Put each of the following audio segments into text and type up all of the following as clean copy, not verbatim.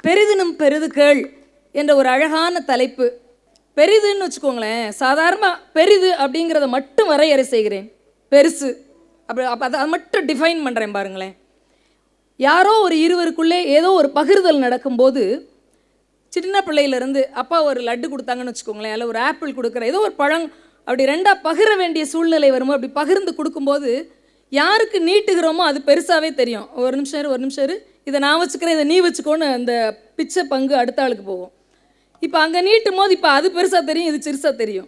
பெரிதினும் பெரிது கேள் என்ற ஒரு அழகான தலைப்பு. பெரிதுன்னு வச்சுக்கோங்களேன், சாதாரணமாக பெரிது அப்படிங்கிறத மட்டும் வரையறை செய்கிறேன். பெருசு அதை மட்டும் டிஃபைன் பண்ணுறேன் பாருங்களேன். யாரோ ஒரு இருவருக்குள்ளே ஏதோ ஒரு பகிர்தல் நடக்கும்போது, சின்ன பிள்ளையிலேருந்து அப்பா ஒரு லட்டு கொடுத்தாங்கன்னு வச்சுக்கோங்களேன், இல்லை ஒரு ஆப்பிள் கொடுக்குற ஏதோ ஒரு பழம், அப்படி ரெண்டாக பகிர வேண்டிய சூழ்நிலை வரும்போது அப்படி பகிர்ந்து கொடுக்கும்போது யாருக்கு நீட்டுகிறோமோ அது பெருசாகவே தெரியும். ஒரு நிமிஷம் இதை நான் வச்சுக்கிறேன், இதை நீ வச்சுக்கோன்னு அந்த பிச்சை பங்கு அடுத்த ஆளுக்கு போகும். இப்போ அங்கே நீட்டும் போது இப்போ அது பெருசாக தெரியும், இது சிறுசாக தெரியும்.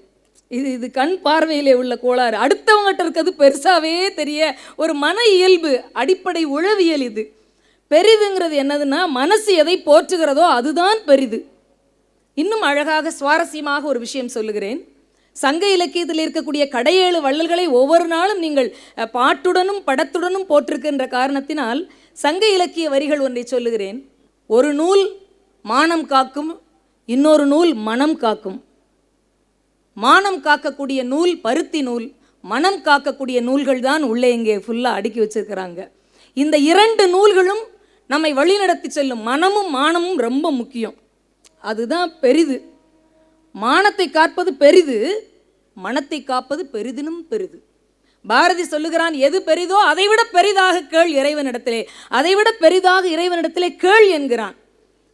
இது கண் பார்வையிலே உள்ள கோளாறு. அடுத்தவங்ககிட்ட இருக்கிறது பெருசாகவே தெரிய ஒரு மன இயல்பு, அடிப்படை உளவியல். இது பெரிதுங்கிறது என்னதுன்னா, மனசு எதை போற்றுகிறதோ அதுதான் பெரிது. இன்னும் அழகாக சுவாரஸ்யமாக ஒரு விஷயம் சொல்லுகிறேன். சங்க இலக்கியத்தில் இருக்கக்கூடிய கடையேழு வள்ளல்களை ஒவ்வொரு நாளும் நீங்கள் பாட்டுடனும் படத்துடனும் போற்றிருக்கின்ற காரணத்தினால் சங்க இலக்கிய வரிகள் ஒன்றை சொல்லுகிறேன். ஒரு நூல் மானம் காக்கும், இன்னொரு நூல் மனம் காக்கும். மானம் காக்கக்கூடிய நூல் பருத்தி நூல், மனம் காக்கக்கூடிய நூல்கள் தான் உள்ளே இங்கே ஃபுல்லாக அடுக்கி வச்சிருக்கிறாங்க. இந்த இரண்டு நூல்களும் நம்மை வழிநடத்தி செல்லும். மனமும் மானமும் ரொம்ப முக்கியம். அதுதான் பெரிது. மானத்தை காப்பது பெரிது, மனத்தை காப்பது பெரிதினும் பெரிது. பாரதி சொல்லுகிறான், எது பெரிதோ அதைவிட பெரிதாக கேள் இறைவனிடத்திலே, அதைவிட பெரிதாக இறைவனிடத்திலே கேள் என்கிறான்.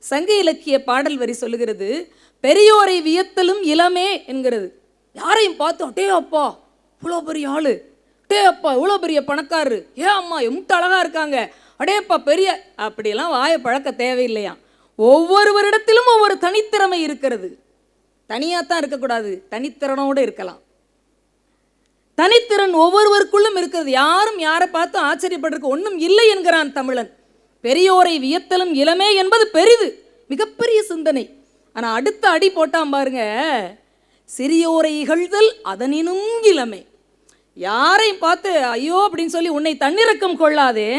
சங்க இலக்கிய பாடல் வரி சொல்லுகிறது, பெரியோரை வியத்தலும் இளமே என்கிறது. யாரையும் பார்த்து அட்டே அப்பா இவ்வளோ பெரிய ஆளு, அட்டே அப்பா இவ்வளோ பெரிய பணக்காரரு, அம்மா எம்ட்டு அழகா இருக்காங்க, அடேப்பா பெரிய, அப்படியெல்லாம் வாயை பழக்க தேவையில்லையா. ஒவ்வொருவரிடத்திலும் ஒவ்வொரு தனித்திறமை இருக்கிறது. தனியாகத்தான் இருக்கக்கூடாது, தனித்திறனோடு இருக்கலாம். தனித்திறன் ஒவ்வொருவருக்குள்ளும் இருக்கிறது. யாரும் யாரை பார்த்தும் ஆச்சரியப்பட்டிருக்க ஒன்றும் இல்லை என்கிறான் தமிழன். பெரியோரை வியத்தலும் இளமே என்பது பெரிது, மிகப்பெரிய சிந்தனை. ஆனால் அடுத்த அடி போட்டான் பாருங்க, சிறியோரை இகழ்தல் அதனினும் இளமே. யாரையும் பார்த்து ஐயோ அப்படின்னு சொல்லி உன்னை தன்னிறக்கம் கொள்ளாதே,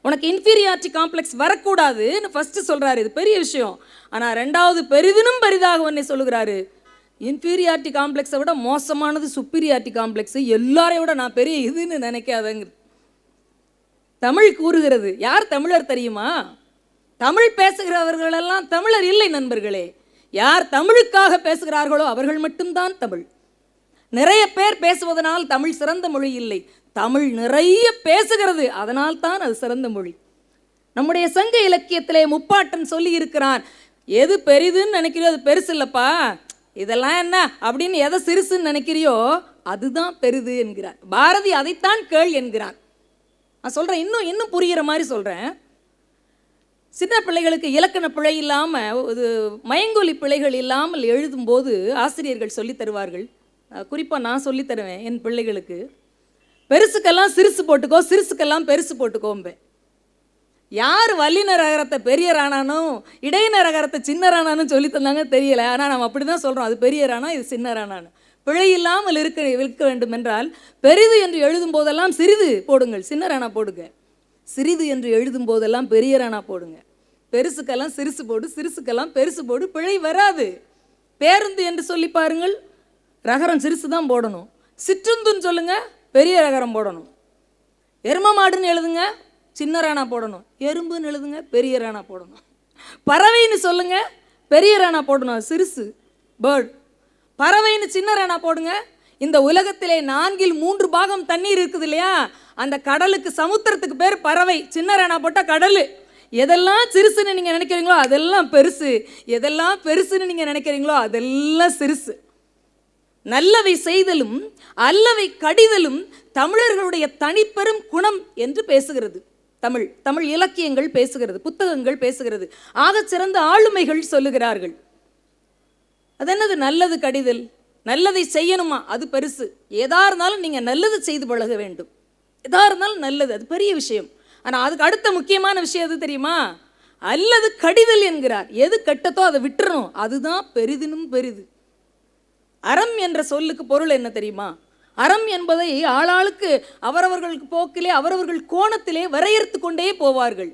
உனக்கு இன்ஃபீரியாரிட்டி காம்ப்ளெக்ஸ் வரக்கூடாதுன்னு ஃபஸ்ட்டு சொல்கிறாரு. இது பெரிய விஷயம். ஆனால் ரெண்டாவது பெரிதினும் பெரிதாக உன்னை சொல்லுகிறாரு. இன்ஃபீரியாரிட்டி காம்ப்ளெக்ஸை விட மோசமானது சுப்பீரியாரிட்டி காம்ப்ளெக்ஸு, எல்லாரையும் விட நான் பெரிய இதுன்னு நினைக்காதங்க. தமிழ் கூறுகிறது. யார் தமிழர் தெரியுமா? தமிழ் பேசுகிறவர்களெல்லாம் தமிழர் இல்லை நண்பர்களே. யார் தமிழுக்காக பேசுகிறார்களோ அவர்கள் மட்டும்தான் தமிழ். நிறைய பேர் பேசுவதனால் தமிழ் சிறந்த மொழி இல்லை. தமிழ் நிறைய பேசுகிறது, அதனால் தான் அது சிறந்த மொழி. நம்முடைய சங்க இலக்கியத்திலே முப்பாட்டன் சொல்லி இருக்கிறான், எது பெரிதுன்னு நினைக்கிறியோ அது பெருசு இல்லைப்பா, இதெல்லாம் என்ன அப்படின்னு எதை சிறுசுன்னு நினைக்கிறியோ அதுதான் பெரிது என்கிறார். பாரதி அதைத்தான் கேள் என்கிறான். நான் சொல்கிறேன், இன்னும் புரிகிற மாதிரி சொல்கிறேன். சின்ன பிள்ளைகளுக்கு இலக்கண பிழை இல்லாமல், இது மயங்கொலி பிழைகள் இல்லாமல் எழுதும்போது ஆசிரியர்கள் சொல்லி தருவார்கள். குறிப்பாக நான் சொல்லி தருவேன் என் பிள்ளைகளுக்கு. பெருசுக்கெல்லாம் சிறுசு போட்டுக்கோ, சிறுசுக்கெல்லாம் பெருசு போட்டுக்கோம்பேன். யார் வல்லினர் அகரத்தை பெரிய ராணானோ இடையினர் அகரத்தை சின்ன ராணான்னு சொல்லி தந்தாங்க தெரியல. ஆனால் நம்ம அப்படி தான் சொல்கிறோம், அது பெரிய ராணா இது சின்ன ராணான்னு. பிழை இல்லாமல் இருக்க வேண்டும் என்றால் பெரிது என்று எழுதும் போதெல்லாம் சிறிது போடுங்கள், சின்ன ராணா போடுங்க. சிறிது என்று எழுதும் போதெல்லாம் பெரிய ராணா போடுங்க. பெருசுக்கெல்லாம் சிறுசு போடு, சிறுசுக்கெல்லாம் பெருசு போடு, பிழை வராது. பேருந்து என்று சொல்லி பாருங்கள், ரகரம் சிறுசு தான் போடணும். சிற்றுந்துன்னு சொல்லுங்க, பெரிய ரகரம் போடணும். எரும மாடுன்னு எழுதுங்க, சின்ன ராணா போடணும். எறும்புன்னு எழுதுங்க, பெரிய ராணா போடணும். பறவைன்னு சொல்லுங்க, பெரிய ராணா போடணும், சிறுசு பேர்ட். பறவைன்னு சின்ன ராணா போடுங்க. இந்த உலகத்திலே 4/3 பாகம் தண்ணீர் இருக்குது இல்லையா, அந்த கடலுக்கு சமுத்திரத்துக்கு பேர் பறவை. சின்ன ராணா போட்டால் கடல். எதெல்லாம் சிறுசுன்னு நீங்கள் நினைக்கிறீங்களோ அதெல்லாம் பெருசு, எதெல்லாம் பெருசுன்னு நீங்கள் நினைக்கிறீங்களோ அதெல்லாம் சிறுசு. நல்லவை செய்தலும் அல்லவை கடிதலும் தமிழர்களுடைய தனிப்பெரும் குணம் என்று பேசுகிறது தமிழ் இலக்கியங்கள் பேசுகிறது, புத்தகங்கள் பேசுகிறது. ஆகச் சிறந்த ஆளுமைகள் சொல்லுகிறார்கள். அது என்னது நல்லது கடிதல்? நல்லதை செய்யணுமா, அது பெருசு. எதா இருந்தாலும் நீங்கள் நல்லது செய்து பழக வேண்டும். எதா இருந்தாலும் நல்லது, அது பெரிய விஷயம். ஆனால் அதுக்கு அடுத்த முக்கியமான விஷயம் எது தெரியுமா? அல்லது கடிதல் என்கிறார். எது கெட்டதோ அதை விட்டுறணும், அதுதான் பெரிதினும் பெரிது. அறம் என்ற சொல்லுக்கு பொருள் என்ன தெரியுமா? அறம் என்பதை ஆளாளுக்கு அவரவர்களுக்கு போக்கிலே அவரவர்கள் கோணத்திலே வரையறுத்து கொண்டே போவார்கள்.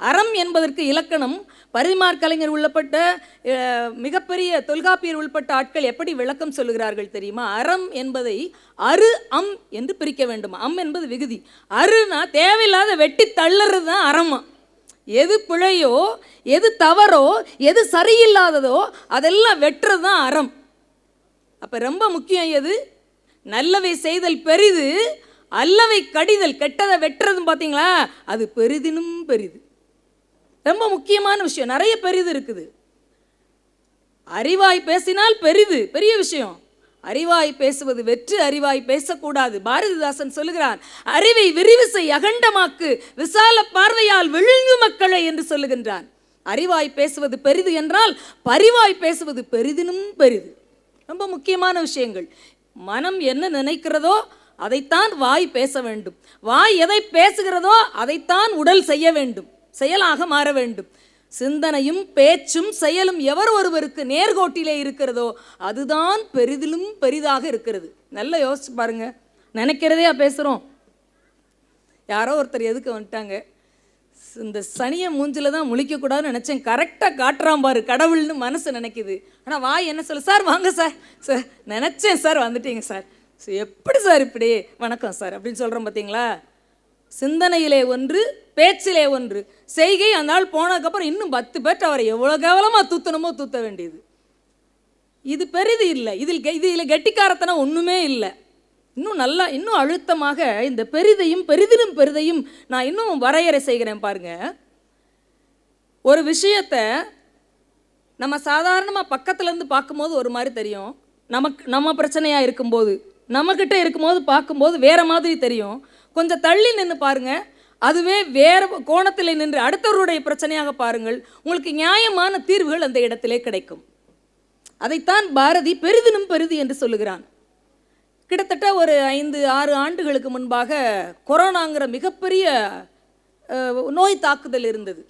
அறம் என்பதற்கு இலக்கணம் பரிமார் கலைஞர் உள்ளப்பட்ட மிகப்பெரிய தொல்காப்பியர் உள்பட்ட ஆட்கள் எப்படி விளக்கம் சொல்லுகிறார்கள் தெரியுமா? அறம் என்பதை அரு அம் என்று பிரிக்க வேண்டும். அம் என்பது விகுதி. அருனா தேவையில்லாத வெட்டி தள்ளுறது தான் அறமா. எது பிழையோ, எது தவறோ, எது சரியில்லாததோ அதெல்லாம் வெட்டுறது தான் அறம். அப்போ ரொம்ப முக்கியம் எது? நல்லவை செய்தல் பெரிது, அல்லவை கடிதல், கெட்டதை வெட்டுறதும் பார்த்தீங்களா, அது பெரிதினும் பெரிது. ரொம்ப முக்கியமான விஷயம். நிறைய பெரிது இருக்குது. அறிவாய் பேசினால் பெரிது, பெரிய விஷயம். அறிவாய் பேசுவது வெற்று, அறிவாய் பேசக்கூடாது. பாரதிதாசன் சொல்லுகிறார், அறிவை விரிவு செய் அகண்டமாக்கு, விசால பார்வையால் விழுங்கு மக்களை என்று சொல்லுகின்றான். அறிவாய் பேசுவது பெரிது என்றால் பரிவாய் பேசுவது பெரிதினும் பெரிது. ரொம்ப முக்கியமான விஷயங்கள். மனம் என்ன நினைக்கிறதோ அதைத்தான் வாய் பேச வேண்டும். வாய் எதை பேசுகிறதோ அதைத்தான் உடல் செய்ய வேண்டும், செயலாக மாற வேண்டும். சிந்தனையும் பேச்சும் செயலும் எவர் ஒருவருக்கு நேர்கோட்டிலே இருக்கிறதோ அதுதான் பெரிதிலும் பெரிதாக இருக்கிறது. நல்லா யோசிச்சு பாருங்க. நினைக்கிறதே பேசுகிறோம். யாரோ ஒருத்தர் எதுக்கு வந்துட்டாங்க, இந்த சனியை மூஞ்சில் தான் முழிக்கக்கூடாதுன்னு நினச்சேன், கரெக்டாக காட்டுறான் பாரு கடவுள்னு மனசு நினைக்குது. ஆனால் வாய் என்ன சொல்லு, சார் வாங்க சார், சார் நினச்சேன் சார் வந்துட்டீங்க சார், எப்படி சார் இப்படி, வணக்கம் சார் அப்படின்னு சொல்கிறோம் பார்த்தீங்களா. சிந்தனையிலே ஒன்று, பேச்சிலே ஒன்று, செய்கை அந்த நாள் போனதுக்கப்புறம் இன்னும் 10 பேர்ட்ட அவரை எவ்வளோ கேவலமாக தூத்தணுமோ தூத்த வேண்டியது. இது பெரிது இல்லை. இதில் கெட்டிக்காரத்தனம் ஒன்றுமே இல்லை. இன்னும் நல்லா, இன்னும் அழுத்தமாக இந்த பெரிதையும் பெரிதிலும் பெரிதையும் நான் இன்னும் வரையறை செய்கிறேன் பாருங்க. ஒரு விஷயத்தை நம்ம சாதாரணமாக பக்கத்துலேருந்து பார்க்கும்போது ஒரு மாதிரி தெரியும். நம்ம பிரச்சனையாக இருக்கும்போது, நம்மக்கிட்ட இருக்கும்போது பார்க்கும்போது வேறு மாதிரி தெரியும். கொஞ்சம் தள்ளி நின்று பாருங்கள், அதுவே வேறு கோணத்தில் நின்று அடுத்தவருடைய பிரச்சனையாக பாருங்கள், உங்களுக்கு நியாயமான தீர்வுகள் அந்த இடத்திலே கிடைக்கும். அதைத்தான் பாரதி பெரிதினும் பெரிது என்று சொல்லுகிறான். கிட்டத்தட்ட ஒரு 5-6 ஆண்டுகளுக்கு முன்பாக கொரோனாங்கிற மிகப்பெரிய நோய் தாக்குதல் இருந்தது.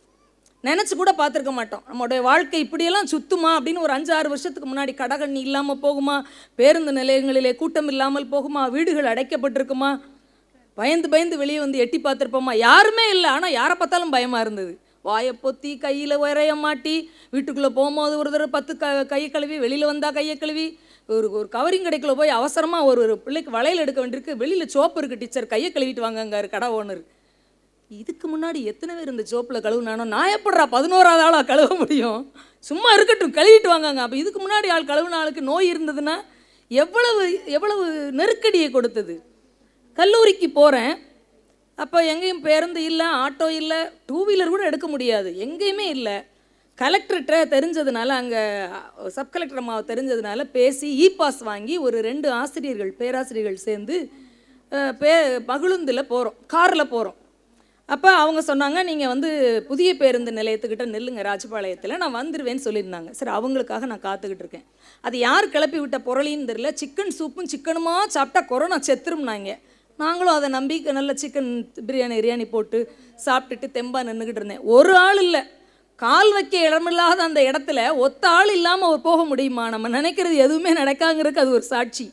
நினச்சி கூட பார்த்துருக்க மாட்டோம். நம்மளுடைய வாழ்க்கை இப்படியெல்லாம் சுத்துமா அப்படின்னு. ஒரு 5-6 வருஷத்துக்கு முன்னாடி கடகண்ணி இல்லாமல் போகுமா, பேருந்து நிலையங்களிலே கூட்டம் இல்லாமல் போகுமா, வீடுகள் அடைக்கப்பட்டிருக்குமா, பயந்து பயந்து வெளியே வந்து எட்டி பார்த்துருப்போமா, யாருமே இல்லை. ஆனால் யாரை பார்த்தாலும் பயமாக இருந்தது. வாயை பொத்தி கையில் உரைய மாட்டி வீட்டுக்குள்ளே போகும்போது ஒரு தடவை 10 கையை கழுவி, வெளியில் வந்தால் கையை கழுவி, ஒரு கவரிங் கடைக்குள்ளே போய் அவசரமாக ஒரு பிள்ளைக்கு வளையல் எடுக்க வேண்டியிருக்கு, வெளியில் சோப்பு இருக்குது டீச்சர், கையை கழுவிட்டு வாங்கங்காரு கடை ஓனர். இதுக்கு முன்னாடி எத்தனை பேர் இந்த சோப்பில் கழுவுனானோ, நான் எப்படா 11ஆவது ஆளாக கழுவ முடியும், சும்மா இருக்கட்டும் கழுவிட்டு வாங்கங்க. அப்போ இதுக்கு முன்னாடி ஆள் கழுவுன ஆளுக்கு நோய் இருந்ததுன்னா எவ்வளவு நெருக்கடியை கொடுத்தது. கல்லூரிக்கு போகிறேன், அப்போ எங்கேயும் பேருந்து இல்லை, ஆட்டோ இல்லை, 2 வீலர் கூட எடுக்க முடியாது, எங்கேயுமே இல்லை. கலெக்டர்கிட்ட தெரிஞ்சதுனால, அங்கே சப் கலெக்டர் அம்மாவை தெரிஞ்சதுனால பேசி பாஸ் வாங்கி ஒரு 2 பேராசிரியர்கள் சேர்ந்து மகிழுந்தில் போகிறோம், காரில் போகிறோம். அப்போ அவங்க சொன்னாங்க, நீங்கள் வந்து புதிய பேருந்து நிலையத்துக்கிட்ட நில்லுங்க ராஜபாளையத்தில், நான் வந்துடுவேன்னு சொல்லியிருந்தாங்க. சரி, அவங்களுக்காக நான் காத்துக்கிட்டு இருக்கேன். அது யார் கிளப்பி விட்ட பொருளின்னு தெரியல, சிக்கன் சூப்பும் சிக்கனுமா சாப்பிட்டா கொரோனா செத்துரும்னாங்க. நாங்களும் அதை நம்பி நல்ல சிக்கன் பிரியாணி போட்டு சாப்பிட்டுட்டு தெம்பாக நின்றுக்கிட்டு இருந்தேன். ஒரு ஆள் இல்லை, கால் வைக்க இடமில்லாத அந்த இடத்துல ஒத்த ஆள் இல்லாமல் போக முடியுமா? நம்ம நினைக்கிறது எதுவுமே நடக்காங்கிறதுக்கு அது ஒரு சாட்சி.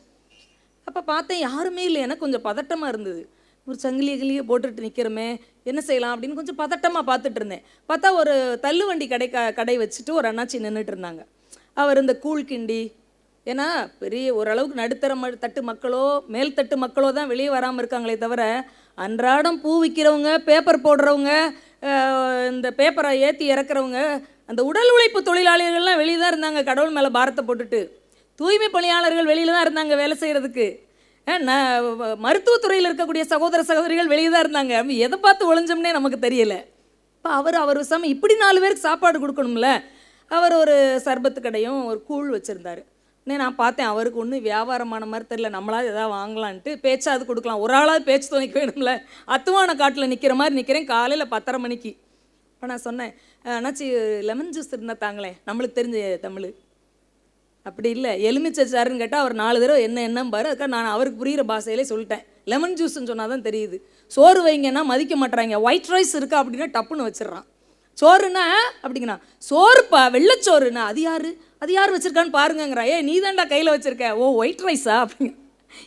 அப்போ பார்த்தேன் யாருமே இல்லை. எனக்கு கொஞ்சம் பதட்டமாக இருந்தது. ஒரு சங்கிலியை போட்டுட்டு நிற்கிறோமே, என்ன செய்யலாம் அப்படின்னு கொஞ்சம் பதட்டமாக பார்த்துட்டு இருந்தேன். பார்த்தா ஒரு தள்ளுவண்டி கடை வச்சுட்டு ஒரு அண்ணாச்சி நின்றுட்டு இருந்தாங்க. அவர் இந்த கூழ் கிண்டி, ஏன்னா பெரிய ஓரளவுக்கு நடுத்தர தட்டு மக்களோ மேல்தட்டு மக்களோ தான் வெளியே வராமல் இருக்காங்களே தவிர, அன்றாடம் பூ விற்கிறவங்க, பேப்பர் போடுறவங்க, இந்த பேப்பரை ஏற்றி இறக்குறவங்க, அந்த உடல் உழைப்பு தொழிலாளிகள்லாம் வெளியே தான் இருந்தாங்க. கடவுள் மேலே பாரத்தை போட்டுட்டு தூய்மை பணியாளர்கள் வெளியில் தான் இருந்தாங்க வேலை செய்கிறதுக்கு. மருத்துவத்துறையில் இருக்கக்கூடிய சகோதர சகோதரிகள் வெளியே தான் இருந்தாங்க. எதை பார்த்து ஒழிஞ்சோம்னே நமக்கு தெரியலை. இப்போ அவர் விஷயம் இப்படி 4 பேருக்கு சாப்பாடு கொடுக்கணும்ல. அவர் ஒரு சர்பத்து கடையும் ஒரு கூழ் வச்சுருந்தார். நான் பார்த்தேன், அவருக்கு ஒன்றும் வியாபாரமான மாதிரி தெரியல, நம்மளாவது எதாவது வாங்கலான்ட்டு பேச்சாவது கொடுக்கலாம், ஒரு ஆளாவது பேச்சு துணைக்க வேணும்ல. அத்துவான காட்டில் நிற்கிற மாதிரி நிற்கிறேன் காலையில் 10:30 மணிக்கு. இப்போ நான் சொன்னேன், அண்ணாச்சி லெமன் ஜூஸ் இருந்தால் தாங்களேன், நம்மளுக்கு தெரிஞ்ச தமிழ். அப்படி இல்லை, எலுமிச்சை சாருன்னு கேட்டால் அவர் 4 தடவை என்னன்னு பாரு. அதுக்காக நான் அவருக்கு புரிகிற பாஷையிலே சொல்லிட்டேன், லெமன் ஜூஸ்ன்னு சொன்னால் தான் தெரியுது. சோறு வைங்கன்னா மதிக்க மாட்டுறாங்க, ஒயிட் ரைஸ் இருக்கா அப்படின்னா டப்புன்னு வச்சிடறான். சோறுனா அப்படிங்கண்ணா, சோறுப்பா வெள்ளைச்சோறுண்ணா, அது யார் வச்சுருக்கான்னு பாருங்கங்கிறா. நீ தான்டா கையில் வச்சுருக்க, ஓ ஒயிட் ரைஸா அப்படிங்க.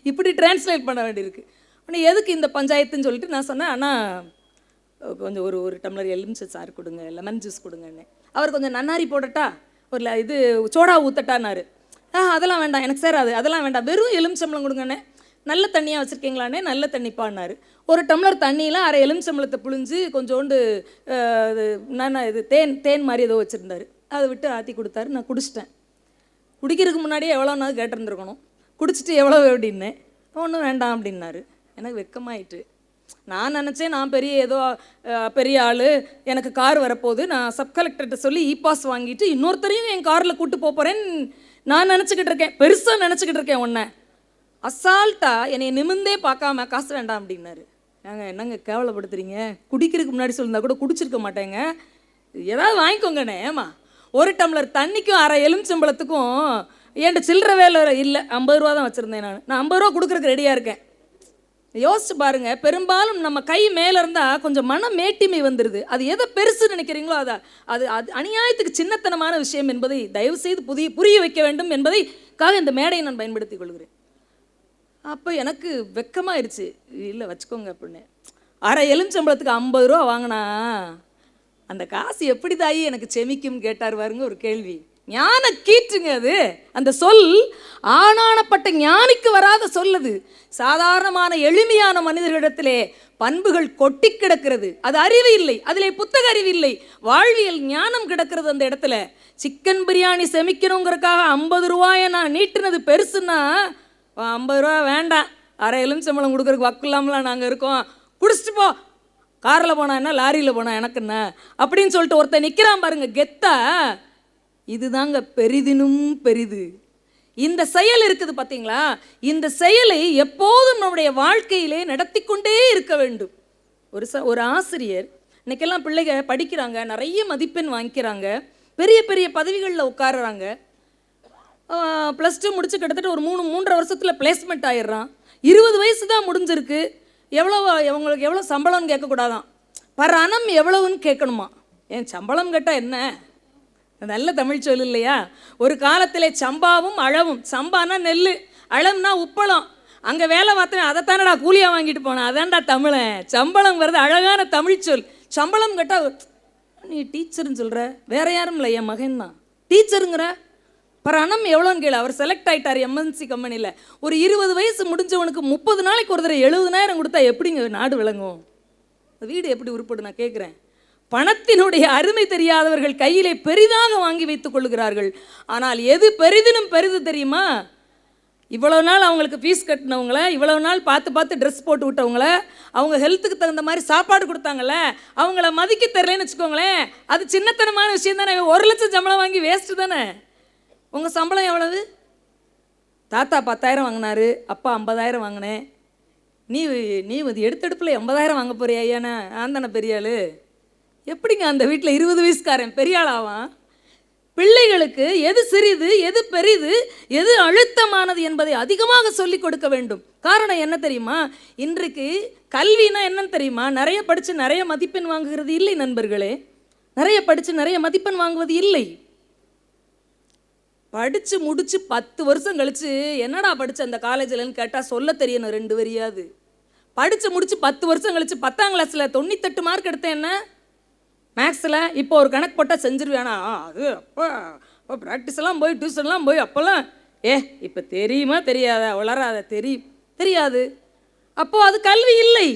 இப்படி டிரான்ஸ்லேட் பண்ண வேண்டியிருக்கு. ஆனால் எதுக்கு இந்த பஞ்சாயத்துன்னு சொல்லிட்டு நான் சொன்னேன், ஆனால் கொஞ்சம் ஒரு டம்ளர் எலுமிச்சை சாறு கொடுங்க, லெமன் ஜூஸ் கொடுங்கன்னு. அவர் கொஞ்சம் நன்னாரி போடட்டா, ஒரு இது சோடா ஊற்றட்டான்னாரு. அதெல்லாம் வேண்டாம் எனக்கு சேராது, அதெல்லாம் வேண்டாம், வெறும் எலுமிச்சம்பளம் கொடுங்கண்ணே. நல்ல தண்ணியாக வச்சுருக்கீங்களாண்ணே, நல்ல தண்ணிப்பான்னாரு. ஒரு டம்ளர் தண்ணியில் அரை எலுமிச்சம்பழத்தை புழிஞ்சு கொஞ்சோண்டு இது தேன் மாதிரி ஏதோ வச்சுருந்தாரு. அதை விட்டு ஆற்றி கொடுத்தாரு. நான் குடிச்சிட்டேன். குடிக்கிறதுக்கு முன்னாடியே எவ்வளோனாவது கேட்டிருந்துருக்கணும். குடிச்சிட்டு எவ்வளோ அப்படின்னு, ஒன்றும் வேண்டாம் அப்படின்னாரு. எனக்கு வெக்கமாயிட்டு. நான் நினச்சேன் நான் பெரிய ஆள், எனக்கு கார் வரப்போகுது, நான் சப் கலெக்டர்கிட்ட சொல்லி பாஸ் வாங்கிட்டு இன்னொருத்தரையும் என் காரில் கூப்பிட்டு போகிறேன்னு நான் நினச்சிக்கிட்டு இருக்கேன். பெருசாக நினச்சிக்கிட்டு இருக்கேன். ஒன்றை அசால்ட்டாக என்னை நிமிந்தே பார்க்காம காசு வேண்டாம் அப்படின்னாரு. என்னங்க கேவலப்படுத்துறீங்க? குடிக்கிறதுக்கு முன்னாடி சொல்லியிருந்தா கூட குடிச்சிருக்க மாட்டேங்க, ஏதாவது வாங்கிக்கோங்கண்ணே. ஏமா ஒரு டம்ளர் தண்ணிக்கும் அரை எலுமிச்சம்பழத்துக்கும் என்கிட்ட சில்லற வேலை இல்லை. 50 ரூபா தான் வச்சுருந்தேன். நான் 50 ரூபா கொடுக்குறதுக்கு ரெடியாக இருக்கேன். யோசிச்சு பாருங்கள். பெரும்பாலும் நம்ம கை மேலே இருந்தால் கொஞ்சம் மன மேட்டிமை வந்துடுது. அது எதை பெருசு நினைக்கிறீங்களோ அது அநியாயத்துக்கு சின்னத்தனமான விஷயம் என்பதை தயவுசெய்து புரிய வைக்க வேண்டும் என்பதைக்காக இந்த மேடையை நான் பயன்படுத்தி கொள்கிறேன். அப்போ எனக்கு வெக்கமாயிருச்சு. இல்லை வச்சுக்கோங்க அப்படின்னு. அரை எலுமிச்சம்பழத்துக்கு 50 ரூபா வாங்கினா அந்த காசு எப்படி தாயி எனக்கு செமிக்கும் கேட்டார் பாருங்க ஒரு கேள்வி. ஞான கீற்றுங்க அது. அந்த சொல் ஆனானப்பட்ட ஞானிக்கு வராத சொல்லது. சாதாரணமான எளிமையான மனிதர்களிடத்திலே பண்புகள் கொட்டி கிடக்கிறது. அது அறிவு இல்லை, அதிலே புத்தக அறிவு இல்லை, வாழ்வியல் ஞானம் கிடக்கிறது அந்த இடத்துல. சிக்கன் பிரியாணி செமிக்கணுங்கிறதுக்காக 50 ரூபாயை நான் நீட்டினது பெருசுன்னா, 50 ரூபா வேண்டாம், அரை எலுமிச்சம்பழம் கொடுக்குறதுக்கு வக்கு இல்லாமலாம் நாங்கள் இருக்கோம், குடிச்சிட்டு போ, காரில் போனா என்ன லாரியில் போனா எனக்கு என்ன அப்படின்னு சொல்லிட்டு ஒருத்தர் நிற்கிறான் பாருங்க கெத்தா. இதுதாங்க பெரிதினும் பெரிது. இந்த செயல் இருக்குது பார்த்தீங்களா? இந்த செயலை எப்போதும் நம்முடைய வாழ்க்கையிலே நடத்தி கொண்டே இருக்க வேண்டும். ஒரு ஆசிரியர், இன்னைக்கெல்லாம் பிள்ளைங்க படிக்கிறாங்க, நிறைய மதிப்பெண் வாங்கிக்கிறாங்க, பெரிய பெரிய பதவிகளில் உட்காருறாங்க. +2 முடிச்சு கிட்டத்தட்ட ஒரு 3.5 வருஷத்தில் பிளேஸ்மெண்ட் ஆயிடுறான். 20 வயசு தான் முடிஞ்சிருக்கு. அவங்களுக்கு எவ்வளோ சம்பளம்னு கேட்கக்கூடாதான், பர் அனம் எவ்வளவுன்னு கேட்கணுமா. ஏன் சம்பளம் கேட்டால் என்ன? நல்ல தமிழ் சொல் இல்லையா? ஒரு காலத்திலே சம்பாவும் அளவும், சம்பானா நெல், அளவுனா உப்பளம். அங்கே வேலை பார்த்தேன், அதைத்தானடா கூலியாக வாங்கிட்டு போனேன், அதான்டா தமிழன். சம்பளம் வருது அழகான தமிழ் சொல். சம்பளம் கேட்டால் நீ டீச்சர்னு சொல்கிற, வேற யாரும் இல்லை, என் மகன் தான் டீச்சருங்கிற. பர் அனம் எவ்வளோன்னு கேளு. அவர் செலக்ட் ஆகிட்டார் எம்என்சி கம்பெனியில். ஒரு 20 வயசு முடிஞ்சவனுக்கு 30 நாளைக்கு ஒரு தடவை 70,000 கொடுத்தா எப்படிங்க நாடு விளங்கும்? வீடு எப்படி உருப்படும் நான் கேட்குறேன். பணத்தினுடைய அருமை தெரியாதவர்கள் கையிலே பெரிதாக வாங்கி வைத்துக் கொள்ளுகிறார்கள். ஆனால் எது பெரிதினும் பெரிது தெரியுமா? இவ்வளவு நாள் அவங்களுக்கு ஃபீஸ் கட்டினவங்கள, இவ்வளவு நாள் பார்த்து ட்ரெஸ் போட்டு விட்டவங்கள, அவங்க ஹெல்த்துக்கு தகுந்த மாதிரி சாப்பாடு கொடுத்தாங்கல்ல, அவங்கள மதிக்க தெரியலன்னு வச்சுக்கோங்களேன், அது சின்னத்தனமான விஷயம் தானே. 1 லட்சம் சம்பளம் வாங்கி வேஸ்ட்டு தானே. உங்கள் சம்பளம் எவ்வளவு? தாத்தா 10,000 வாங்கினாரு, அப்பா 50,000 வாங்கினேன். நீ எடுத்தெடுப்பில் 80,000 வாங்க போறியா? ஐயாண்ணா நான் தானே பெரிய ஆள். எப்படிங்க அந்த வீட்டில் 20 வயசுக்காரன் பெரிய ஆளாவான்? பிள்ளைகளுக்கு எது சிறிது, எது பெரிது, எது அழுத்தமானது என்பதை அதிகமாக சொல்லிக் கொடுக்க வேண்டும். காரணம் என்ன தெரியுமா? இன்றைக்கு கல்வினா என்னன்னு தெரியுமா? நிறைய படித்து நிறைய மதிப்பெண் வாங்குகிறது இல்லை நண்பர்களே. நிறைய படித்து நிறைய மதிப்பெண் வாங்குவது இல்லை. படித்து முடித்து 10 வருஷம் கழித்து என்னடா படித்த அந்த காலேஜில்னு கேட்டால் சொல்ல தெரியணும் 2 வரியாது. படித்து முடித்து 10 வருஷம் கழித்து 10ஆம் கிளாஸில் 98 மார்க் எடுத்தேன். என்ன மேக்ஸில் இப்போ ஒரு கணக்கு போட்டால் செஞ்சிருவேனா? அது அப்போ ப்ராக்டிஸ்லாம் போய் டியூஷன்லாம் போய் அப்போல்லாம் இப்போ தெரியுமா தெரியாதா? வளராத தெரியாது. அப்போது அது கல்வி இல்லை.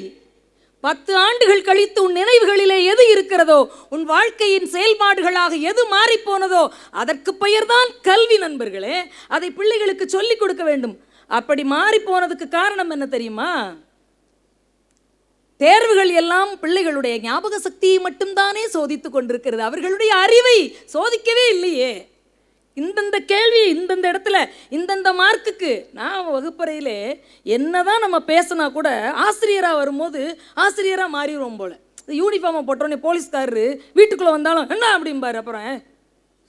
10 ஆண்டுகள் கழித்து உன் நினைவுகளிலே எது இருக்கிறதோ, உன் வாழ்க்கையின் செயல்பாடுகளாக எது மாறிப்போனதோ அதற்கு பெயர்தான் கல்வி நண்பர்களே. அதை பிள்ளைகளுக்கு சொல்லிக் கொடுக்க வேண்டும். அப்படி மாறி போனதுக்கு காரணம் என்ன தெரியுமா? தேர்வுகள் எல்லாம் பிள்ளைகளுடைய ஞாபக சக்தியை மட்டும்தானே சோதித்து கொண்டிருக்கிறது, அவர்களுடைய அறிவை சோதிக்கவே இல்லையே. இந்தந்த கேள்வி இந்தந்த இடத்துல இந்தந்த மார்க்குக்கு. நான் வகுப்பறையிலே என்னதான் நம்ம பேசினா கூட ஆசிரியராக வரும்போது ஆசிரியராக மாறிடுவோம் போல். யூனிஃபார்மை போட்டோன்னே போலீஸ்காரரு வீட்டுக்குள்ளே வந்தாலும் என்ன அப்படிம்பார். அப்புறம்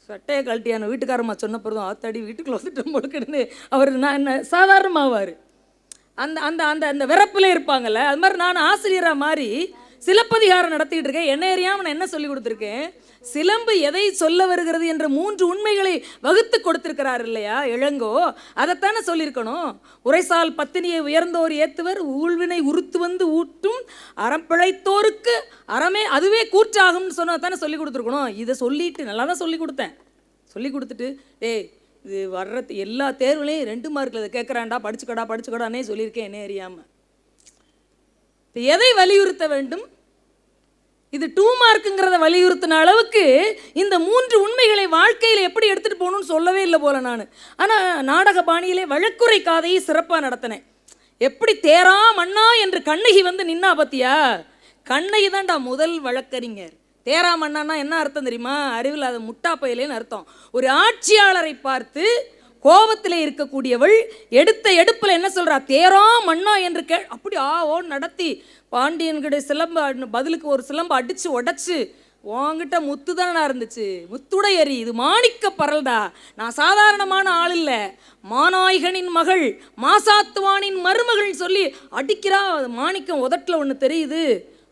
சட்டையை கழட்டியான வீட்டுக்காரம்மா சொன்ன பிறதும் ஆத்தாடி வீட்டுக்குள்ளே வந்துட்டோம் போலுக்குன்னு அவர் நான் என்ன சாதாரணமாவார். அந்த அந்த அந்த அந்த விறப்பில் இருப்பாங்கள்ல. அது மாதிரி நான் ஆசிரியராக மாறி சிலப்பதிகாரம் நடத்திக்கிட்டு இருக்கேன். என்ன அறியாமல் நான் என்ன சொல்லி கொடுத்துருக்கேன்? சிலம்பு எதை சொல்ல வருகிறது என்ற 3 உண்மைகளை வகுத்து கொடுத்திருக்கிறார் இல்லையா இளங்கோ? அதைத்தானே சொல்லியிருக்கணும். உரைசால் பத்தினியை உயர்ந்தோர் ஏத்துவர், ஊழ்வினை உறுத்து வந்து ஊட்டும் அறம் பிழைத்தோருக்கு அறமே அதுவே கூற்றாகும்னு சொன்னதானே சொல்லி கொடுத்துருக்கணும். இதை சொல்லிட்டு நல்லா தான் சொல்லி கொடுத்தேன். சொல்லி கொடுத்துட்டு இது வர்ற எல்லா தேர்வுலையும் 2 மார்க்கில் இதை கேட்குறான்டா, படிச்சுக்கடானே சொல்லியிருக்கேன் என்ன அறியாமல். எதை வலியுறுத்த வேண்டும்? இது 2 மார்க்குங்கிறத வலியுறுத்தின அளவுக்கு இந்த 3 உண்மைகளை வாழ்க்கையில் எப்படி எடுத்துகிட்டு போகணும்னு சொல்லவே இல்லை போல நான். ஆனால் நாடக பாணியிலே வழக்குரை காதையை சிறப்பாக நடத்தினேன். எப்படி தேரா மண்ணா என்று கண்ணகி வந்து நின்னா பத்தியா? கண்ணகி தான்டா முதல் வழக்கறிஞர். தேரா மண்ணான்னா என்ன அர்த்தம் தெரியுமா? அறிவில் அது முட்டா பயலேன்னு அர்த்தம். ஒரு ஆட்சியாளரை பார்த்து கோபத்தில் இருக்கக்கூடியவள் எடுத்த எடுப்பில் என்ன சொல்கிறா? தேரா மண்ணா என்று அப்படி ஓன்னு நடத்தி பாண்டியன்கிட்ட சிலம்பு பதிலுக்கு ஒரு சிலம்பு அடித்து உடச்சி, உங்ககிட்ட முத்து தானே இருந்துச்சு, முத்துடையறி, இது மாணிக்க பரல்டா, நான் சாதாரணமான ஆள் இல்லை, மாநாயகனின் மகள், மாசாத்துவானின் மருமகள் சொல்லி அடிக்கிறா. மாணிக்கம் உதட்டில் ஒன்று தெரியுது,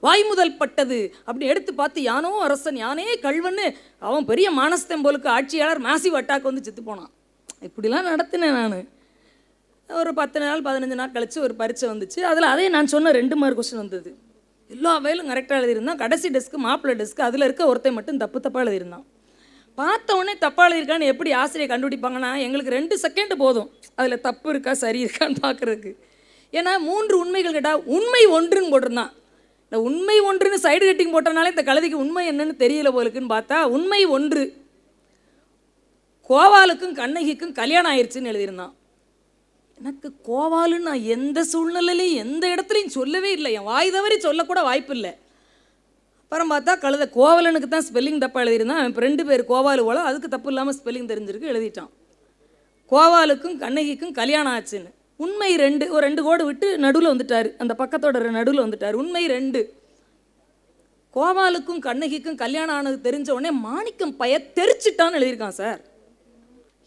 வாய்முதல் பட்டது. அப்படி எடுத்து பார்த்து யானோ அரசன் யானே கல்வன்னு அவன் பெரிய மானஸ்தம் போலுக்கு ஆட்சியாளர் மேசிவ் அட்டாக் வந்து செத்து போனான். இப்படிலாம் நடத்தினேன் நான். ஒரு 10 நாள் 15 நாள் கழித்து ஒரு பரீட்சை வந்துச்சு. அதில் அதே நான் சொன்ன 2 மார்க் கொஸ்டின் வந்தது. எல்லா வேலும் கரெக்டாக எழுதியிருந்தான். கடைசி டெஸ்க்கு மாப்பிள்ளை டெஸ்க்கு அதில் இருக்க ஒருத்தன் மட்டும் தப்பாக எழுதியிருந்தான். பார்த்த உடனே தப்பாக எழுதியிருக்கான்னு எப்படி ஆசிரியர் கண்டுபிடிப்பாங்கன்னா, எங்களுக்கு 2 செகண்ட் போதும் அதில் தப்பு இருக்கா சரி இருக்கான்னு பார்க்குறதுக்கு. ஏன்னா 3 உண்மைகள் கேட்டால் உண்மை ஒன்றுன்னு போட்டிருந்தான். இந்த உண்மை ஒன்றுன்னு சைடு கட்டிங் போட்டனாலே இந்த கழுதிக்கு உண்மை என்னன்னு தெரியல போலுக்குன்னு பார்த்தா உண்மை 1, கோவாலுக்கும் கண்ணகிக்கும் கல்யாணம் ஆயிடுச்சுன்னு எழுதியிருந்தான். எனக்கு கோவாலுன்னு நான் எந்த சூழ்நிலையிலையும் எந்த இடத்துலையும் சொல்லவே இல்லை. என் வாய் தவறி சொல்லக்கூட வாய்ப்பு இல்லை. அப்புறம் பார்த்தா கழுத கோவலனுக்கு தான் ஸ்பெல்லிங் தப்பாக எழுதியிருந்தான். அவன் 2 பேர் கோவாலு போல, அதுக்கு தப்பு இல்லாமல் ஸ்பெல்லிங் தெரிஞ்சிருக்கு, எழுதிட்டான். கோவாலுக்கும் கண்ணகிக்கும் கல்யாணம் ஆச்சுன்னு. உண்மை 2, ஒரு 2 கோடு விட்டு நடுவில் வந்துட்டார், அந்த பக்கத்தோட நடுவில் வந்துட்டார். உண்மை 2, கோவாலுக்கும் கண்ணகிக்கும் கல்யாணம் ஆனது தெரிஞ்ச உடனே மாணிக்கம் தெரிச்சிட்டான்னு எழுதியிருக்கான் சார்.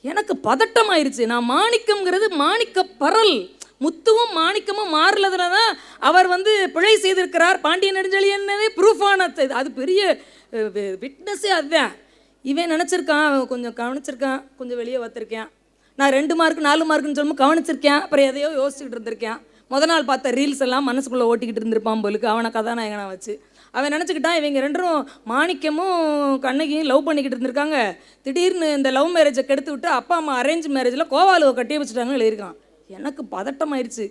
எனக்கு பதட்டம் ஆயிடுச்சு. நான் மாணிக்கம்ங்கிறது மாணிக்க பரல், முத்துவும் மாணிக்கமும் மாறலதுல தான் அவர் வந்து பிழை செய்திருக்கிறார். பாண்டிய நெடுஞ்செழியனவே ப்ரூஃபானது, அது பெரிய விட்னஸே அதுதான். இவன் நினச்சிருக்கான், அவன் கொஞ்சம் கவனிச்சிருக்கான், கொஞ்சம் வெளியே வந்திருக்கேன். நான் 2 மார்க் 4 மார்க்குன்னு சொல்லும்போது கவனிச்சிருக்கேன். அப்புறம் எதையோ யோசிச்சுக்கிட்டு இருந்திருக்கேன். முதல் நாள் பார்த்த ரீல்ஸ் எல்லாம் மனசுக்குள்ளே ஓட்டிக்கிட்டு இருந்திருப்பான் போலுக்கு, அவனை கதாநாயகனா வச்சு. அவன் நினச்சிக்கிட்டான் இவங்க 2ரும் மாணிக்கமும் கண்ணகியும் லவ் பண்ணிக்கிட்டு இருந்திருக்காங்க. திடீர்னு இந்த லவ் மேரேஜை கெடுத்து விட்டு அப்பா அம்மா அரேஞ்ச் மேரேஜில் கோவாலுவை கட்டி வச்சுட்டாங்கன்னு எழுதியிருக்கான். எனக்கு பதட்டம் ஆயிடுச்சு.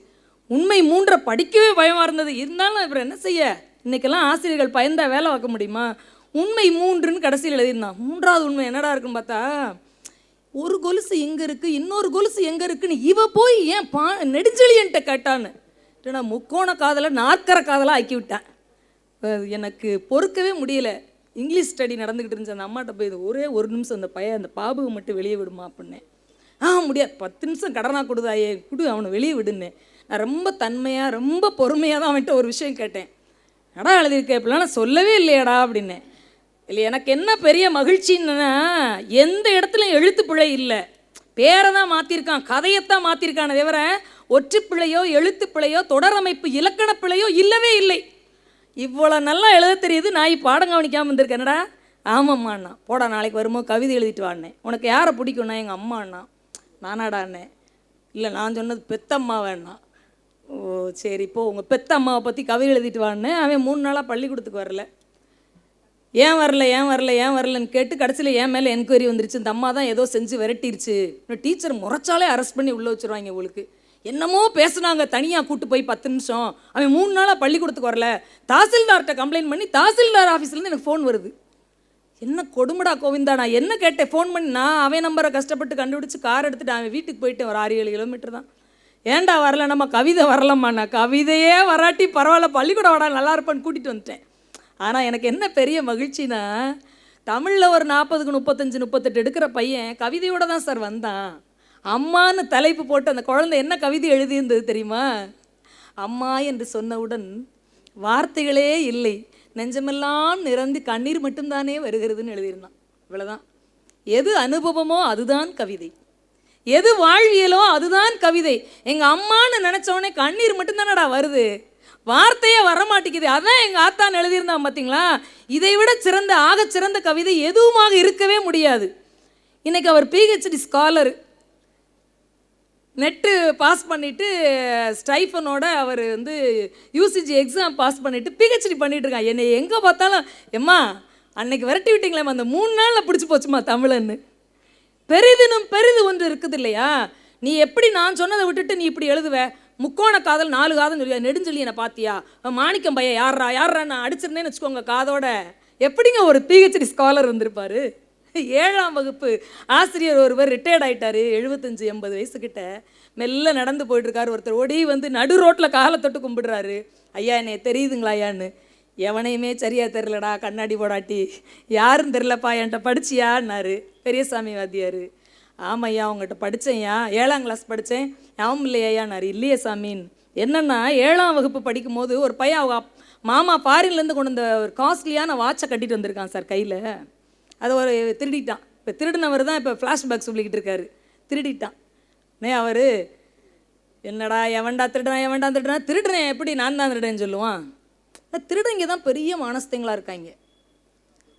உண்மை 3 படிக்கவே பயமாக இருந்தது. இருந்தாலும் அப்புறம் என்ன செய்ய, இன்றைக்கெல்லாம் ஆசிரியர்கள் பயந்தா வேலை பார்க்க முடியுமா? உண்மை 3ன்னு கடைசியில் எழுதியிருந்தான். 3வது உண்மை என்னடா இருக்குன்னு பார்த்தா, ஒரு கொலுசு எங்கே இருக்குது, இன்னொரு கொலுசு எங்கே இருக்குன்னு இவ போய் ஏன் நெடுஞ்செழியன்ட்ட கேட்டான்னு. நான் முக்கோண காதலை நாற்கர காதலாக ஆக்கி விட்டேன். எனக்கு பொறுக்கவே முடியல. இங்கிலீஷ் ஸ்டடி நடந்துக்கிட்டு இருந்துச்சு. அந்த அம்மாட்ட போய் ஒரே ஒரு நிமிஷம் அந்த அந்த பாபுவை மட்டும் வெளியே விடுமா அப்படின்னேன். முடியாது, 10 நிமிஷம் கடனாக கொடுதாயே, குடு, அவனை வெளியே விடுன்னு. நான் ரொம்ப தன்மையாக ரொம்ப பொறுமையாக தான் அவன்கிட்ட ஒரு விஷயம் கேட்டேன். எடா எழுதியிருக்கேன் இப்படிலாம் நான் சொல்லவே இல்லையடா அப்படின்னேன். இல்லை, எனக்கு என்ன பெரிய மகிழ்ச்சின்னா எந்த இடத்துலையும் எழுத்து பிழை இல்லை, பேரை தான் மாற்றிருக்கான், கதையத்தான் மாற்றிருக்கான தவிர ஒற்று பிழையோ எழுத்து பிழையோ தொடரமைப்பு இலக்கண பிழையோ இல்லவே இல்லை. இவ்வளோ நல்லா எழுத தெரியுது, நான் பாடம் கவனிக்காமல் இருந்திருக்கேனடா. ஆமாம்மாண்ணா, போடா நாளைக்கு வரும்போது கவிதை எழுதிட்டு வாண்ணே. உனக்கு யாரை பிடிக்கும்ண்ணா? எங்கள் அம்மா அண்ணா. நானாடாண்ணே? இல்லை, நான் சொன்னது பெத்தம்மா வேணா. ஓ சரி, இப்போது உங்கள் பெத்த அம்மாவை பற்றி கவிதை எழுதிட்டு வாண்ணே. அவன் 3 நாளாக பள்ளிக்கூடத்துக்கு வரல. ஏன் வரலன்னு கேட்டு கடைசியில் என் மேலே என்கொயரி வந்துருச்சு. இந்த அம்மா தான் ஏதோ செஞ்சு விரட்டிருச்சு. இன்னும் டீச்சர் முறைச்சாலே அரெஸ்ட் பண்ணி உள்ளே வச்சுருவாங்க. உங்களுக்கு என்னமோ பேசுனாங்க, தனியாக கூட்டு போய் 10 நிமிஷம். அவன் 3 நாளாக பள்ளிக்கூடத்துக்கு வரல. தாசில்தார்கிட்ட கம்ப்ளைண்ட் பண்ணி தாசில்தார் ஆஃபீஸ்லேருந்து எனக்கு ஃபோன் வருது. என்ன கொடுமடா கோவிந்தா, நான் என்ன கேட்டேன் ஃபோன் பண்ணி? நான் அவன் நம்பரை கஷ்டப்பட்டு கண்டுபிடிச்சி கார் எடுத்துகிட்டு அவன் வீட்டுக்கு போயிட்டேன். ஒரு 6-7 கிலோமீட்டர் தான். ஏன்டா வரல? நம்ம கவிதை வரலம்மா. நான் கவிதையே வராட்டி பரவாயில்ல, பள்ளிக்கூடம் வாடா நல்லா இருப்பான்னு கூட்டிகிட்டு வந்துட்டேன். ஆனால் எனக்கு என்ன பெரிய மகிழ்ச்சினா, தமிழில் ஒரு 40க்கு 35 38 எடுக்கிற பையன் கவிதையோடு தான் சார் வந்தான். அம்மான்னு தலைப்பு போட்டு அந்த குழந்தை என்ன கவிதை எழுதியிருந்தது தெரியுமா? அம்மா என்று சொன்னவுடன் வார்த்தைகளே இல்லை, நெஞ்சமெல்லாம் நிறந்து கண்ணீர் மட்டும்தானே வருகிறதுன்னு எழுதியிருந்தான். இவ்வளோதான். எது அனுபவமோ அதுதான் கவிதை, எது வாழ்வியலோ அதுதான் கவிதை. எங்கள் அம்மான்னு நினச்சோடனே கண்ணீர் மட்டும்தானடா வருது, வார்த்தையே வரமாட்டேங்குது. அதான் எங்கள் ஆத்தான் எழுதியிருந்தான். பார்த்தீங்களா? இதை விட சிறந்த ஆகச்சிறந்த கவிதை எதுவுமாக இருக்கவே முடியாது. இன்றைக்கி அவர் பிஹெச்டி ஸ்காலர், நெட்டு பாஸ் பண்ணிவிட்டு ஸ்டைஃபனோட அவர் வந்து யூசிஜி எக்ஸாம் பாஸ் பண்ணிவிட்டு பிஹெச்டி பண்ணிகிட்டு இருக்கான். என்னை எங்கே பார்த்தாலும், எம்மா அன்னைக்கு விரட்டி விட்டீங்களேம்மா, அந்த 3 நாளில் பிடிச்சி போச்சுமா தமிழன்னு. பெரிதினும் பெரிது ஒன்று இருக்குது இல்லையா? நீ எப்படி நான் சொன்னதை விட்டுட்டு நீ இப்படி எழுதுவ? முக்கோண காதல் 4 காதல் சொல்லியா, நெடுஞ்செழியனை பார்த்தியா, மாணிக்கம் பையன் யாரா நான் அடிச்சிருந்தேன்னு வச்சுக்கோங்க காதோட. எப்படிங்க ஒரு பிஹெச்டி ஸ்காலர் வந்திருப்பாரு? 7ஆம் வகுப்பு ஆசிரியர் ஒருவர் ரிட்டையர்ட் ஆகிட்டார், 75-80 வயசுக்கிட்ட. மெல்ல நடந்து போயிட்டுருக்காரு. ஒருத்தர் ஓடி வந்து நடு ரோட்டில் காலை தொட்டு கும்பிடுறாரு. ஐயா என்னை தெரியுதுங்களா ஐயான்னு. எவனையுமே சரியாக தெரிலடா, கண்ணாடி போடாட்டி. யாரும் தெரிலப்பா, என்கிட்ட படிச்சியான்னாரு பெரியசாமி வாத்தியார். ஆமையா உங்கள்கிட்ட படித்தேன்யா, 7ஆம் கிளாஸ் படித்தேன். ஆமாம் இல்லையான்னாரு. இல்லையே சாமின்னு. என்னென்னா 7ஆம் வகுப்பு படிக்கும் போது ஒரு பையன் அவங்க மாமா ஃபாரின்லேருந்து கொண்டு வந்த ஒரு காஸ்ட்லியான வாட்சை கட்டிட்டு வந்திருக்கான் சார் கையில். அதை ஒரு திருடிட்டான். இப்போ திருடினவர் தான் இப்போ ஃப்ளாஷ்பேக் சொல்லிக்கிட்டு இருக்காரு. திருடிட்டான். அவர் என்னடா எவன்டா திருடுறான் திருடுறேன், எப்படி நான் தான் திருடேன்னு சொல்லுவான். திருடங்க தான் பெரிய மானஸ்தங்களாக இருக்காங்க.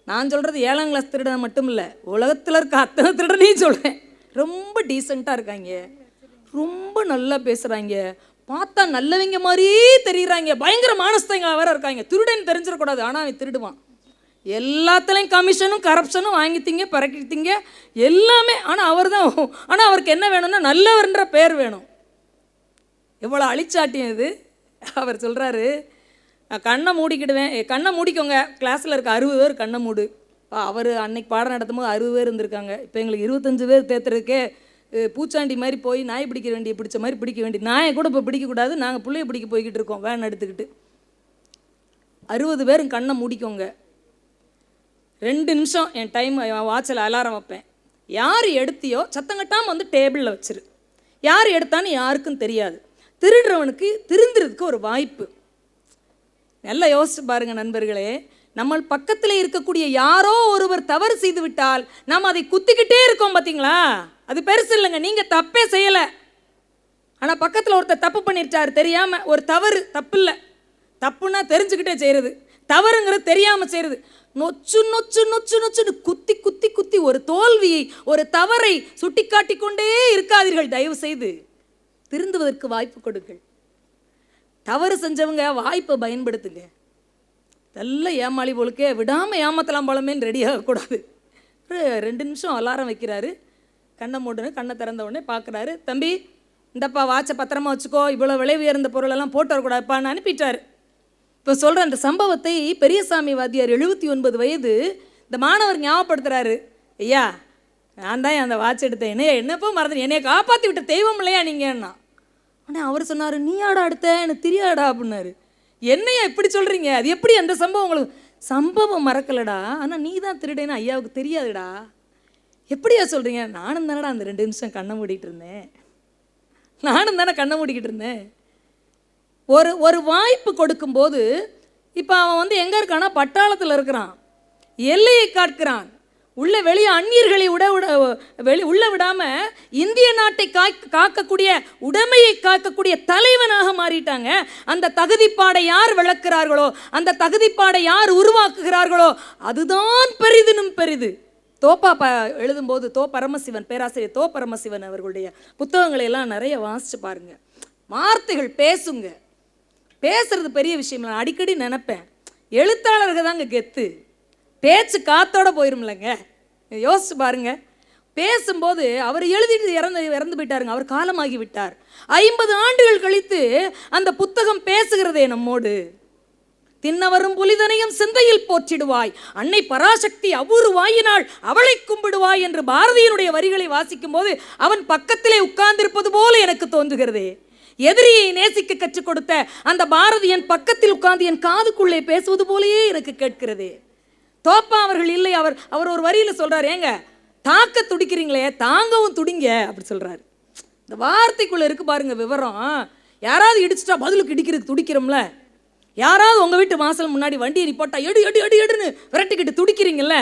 நான் சொல்கிறது 7ஆம் கிளாஸ் திருடன் மட்டும் இல்லை, உலகத்தில் இருக்க அத்தனை திருடனையும் சொல்கிறேன். ரொம்ப டீசெண்டாக இருக்காங்க, ரொம்ப நல்லா பேசுகிறாங்க, பார்த்தா நல்லவங்க மாதிரியே தெரியுறாங்க, பயங்கர மானஸ்தங்களாக வேறு இருக்காங்க. திருடன் தெரிஞ்சிடக்கூடாது, ஆனால் அவன் திருடுவான். எல்லாத்துலேயும் கமிஷனும் கரப்ஷனும் வாங்கித்தீங்க, பறக்கிட்டீங்க எல்லாமே. ஆனால் அவருக்கு என்ன வேணும்னா நல்லவர்ன்ற பேர் வேணும். எவ்வளோ அழிச்சாட்டியம் இது. அவர் சொல்கிறாரு, நான் கண்ணை மூடிக்கிடுவேன். கண்ணை மூடிக்கோங்க, கிளாஸில் இருக்க 60 பேர் கண்ணை மூடு. அவர் அன்னைக்கு பாடம் நடத்தும் போது 60 பேர் இருந்திருக்காங்க. இப்போ எங்களுக்கு 25 பேர் தேத்துறதுக்கே பூச்சாண்டி மாதிரி போய் நாய் பிடிச்ச மாதிரி பிடிக்க வேண்டி. நாயை கூட இப்போ பிடிக்கக்கூடாது, நாங்கள் பிள்ளைய பிடிக்க போய்கிட்டு இருக்கோம் வேன் எடுத்துக்கிட்டு. 60 பேரும் கண்ணை மூடிக்கோங்க. 2 நிமிஷம் என் டைம் வாட்சில் அலாரம் வைப்பேன். யார் எடுத்தியோ சத்தங்கட்டாமல் வந்து டேபிளில் வச்சிரு. யார் எடுத்தான்னு யாருக்கும் தெரியாது. திருடுறவனுக்கு திருந்துறதுக்கு ஒரு வாய்ப்பு. நல்லா யோசிச்சு பாருங்க நண்பர்களே. நம்ம பக்கத்தில் இருக்கக்கூடிய யாரோ ஒருவர் தவறு செய்து விட்டால் நாம் அதை குத்திக்கிட்டே இருக்கோம் பார்த்தீங்களா? அது பெருசு இல்லைங்க, நீங்கள் தப்பே செய்யலை. ஆனால் பக்கத்தில் ஒருத்தர் தப்பு பண்ணிருச்சார் தெரியாமல். ஒரு தவறு தப்பு இல்லை, தப்புன்னா தெரிஞ்சுக்கிட்டே செய்கிறது, தவறுங்கிறது தெரியாமல் செய்கிறது. நொச்சு நொச்சு நொச்சு நொச்சுன்னு குத்தி குத்தி குத்தி ஒரு தோல்வியை, ஒரு தவறை சுட்டி காட்டிக்கொண்டே இருக்காதீர்கள். தயவு செய்து திருந்துவதற்கு வாய்ப்பு கொடுங்கள். தவறு செஞ்சவங்க வாய்ப்பை பயன்படுத்துங்க. நல்ல ஏமாளி போலுக்கே விடாமல் ஏமாத்தலாம் போலமேன்னு ரெடியாகக்கூடாது. ஒரு 2 நிமிஷம் அலாரம் வைக்கிறாரு. கண்ணை மூடுன்னு கண்ணை திறந்த உடனே பார்க்குறாரு. தம்பி இந்தப்பா வாட்சை பத்திரமா வச்சுக்கோ, இவ்வளோ விலை உயர்ந்த பொருளெல்லாம் போட்டு வரக்கூடாதுப்பான்னு அனுப்பிட்டார். இப்போ சொல்கிற அந்த சம்பவத்தை பெரியசாமி வாத்தியார் 79 வயது இந்த மாணவர் ஞாபகப்படுத்துகிறாரு. ஐயா நான் தான் அந்த வாட்ச் எடுத்தேன், என்னப்போ மறந்து என்னையை காப்பாற்றி விட்ட தெய்வம் இல்லையா நீங்கன்னா. ஆனால் அவர் சொன்னார், நீ ஆடா எடுத்த, எனக்கு தெரியாடா அப்படின்னாரு. என்னையா இப்படி சொல்கிறீங்க? அது எப்படி அந்த சம்பவம் உங்களுக்கு? சம்பவம் மறக்கலடா, ஆனால் நீ தான் திருடேன்னு ஐயாவுக்கு தெரியாதுடா. எப்படியா சொல்கிறீங்க? நானும் தானடா அந்த 2 நிமிஷம் கண்ணை மூடிட்டு இருந்தேன், நானும் தானே கண்ணை மூடிக்கிட்டு இருந்தேன். ஒரு வாய்ப்பு கொடுக்கும்போது, இப்போ அவன் வந்து எங்கே இருக்கானா, பட்டாளத்தில் இருக்கிறான், எல்லையை காக்கிறான். வெளியே அந்நியர்களை உள்ள விடாமல் இந்திய நாட்டை காக்கக்கூடிய, உடைமையை காக்கக்கூடிய தலைவனாக மாறிட்டாங்க. அந்த தகுதிப்பாடை யார் விளக்குறார்களோ, அந்த தகுதிப்பாடை யார் உருவாக்குகிறார்களோ அதுதான் பெரிதினும் பெரிது. தோப்பா எழுதும்போது பரமசிவன், பேராசிரியர் பரமசிவன் அவர்களுடைய புத்தகங்களை எல்லாம் நிறைய வாசிச்சு பாருங்க. வார்த்தைகள் பேசுங்க. பேசுறது பெரிய விஷயம் இல்லை. அடிக்கடி நினைப்பேன், எழுத்தாளர்கள் தாங்க கெத்து, பேச்சு காத்தோட போயிரும்லங்க. யோசிச்சு பாருங்க. பேசும்போது அவர் எழுதிட்டு இறந்து போயிட்டாருங்க, அவர் காலமாகி விட்டார். 50 ஆண்டுகள் கழித்து அந்த புத்தகம் பேசுகிறதே நம்மோடு. தின்னவரும் புலிதனையும் சிந்தையில் போற்றிடுவாய், அன்னை பராசக்தி அவ்வொரு வாயினாள் அவளை கும்பிடுவாய் என்று பாரதியினுடைய வரிகளை வாசிக்கும் போது அவன் பக்கத்திலே உட்கார்ந்திருப்பது போல எனக்கு தோன்றுகிறதே. எதிரியை நேசிக்க கற்றுக் கொடுத்த அந்த பாரதி என் பக்கத்தில் உட்கார்ந்து என் காதுக்குள்ளே பேசுவது போலயே எனக்கு கேட்கிறதே. தோப்பா அவர்கள் இல்லை, அவர் ஒரு வரியில் சொல்றாரு, ஏங்க தாக்க துடிக்கிறீங்களே தாங்கவும் துடிங்க அப்படி சொல்றாரு. இந்த வார்த்தைக்குள்ள இருக்கு பாருங்க விவரம். யாராவது இடிச்சிட்டா பதிலுக்கு இடிக்கிறதுக்கு துடிக்கிறோம்ல, யாராவது உங்கள் வீட்டு வாசல் முன்னாடி வண்டியை நிப்பாட்டா எடு எடு எடு எடுன்னு விரட்டிக்கிட்டு துடிக்கிறீங்கல்ல,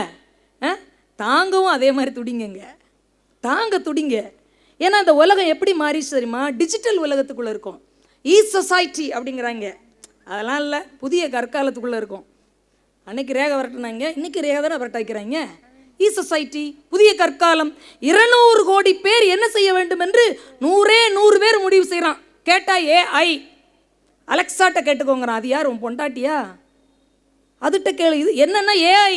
தாங்கவும் அதே மாதிரி துடிங்கங்க, தாங்க துடிங்க. ஏன்னா அந்த உலகம் எப்படி மாறிச்சு தெரியுமா? டிஜிட்டல் உலகத்துக்குள்ளே இருக்கும். சொசைட்டி அப்படிங்கிறாங்க, அதெல்லாம் இல்லை, புதிய கற்காலத்துக்குள்ளே இருக்கும். அன்னைக்கு ரேகை விரட்டினாங்க, இன்னைக்கு ரேகை தானே விரட்ட வைக்கிறாங்க. சொசைட்டி, புதிய கற்காலம். 200 கோடி பேர் என்ன செய்ய வேண்டும் என்று 100 பேர் முடிவு செய்கிறான். கேட்டால் AI அலெக்சாட்ட கேட்டுக்கோங்கிறான். அது யார், உன் பொண்டாட்டியா? அதுகிட்ட கேளு. இது என்னென்னா AI,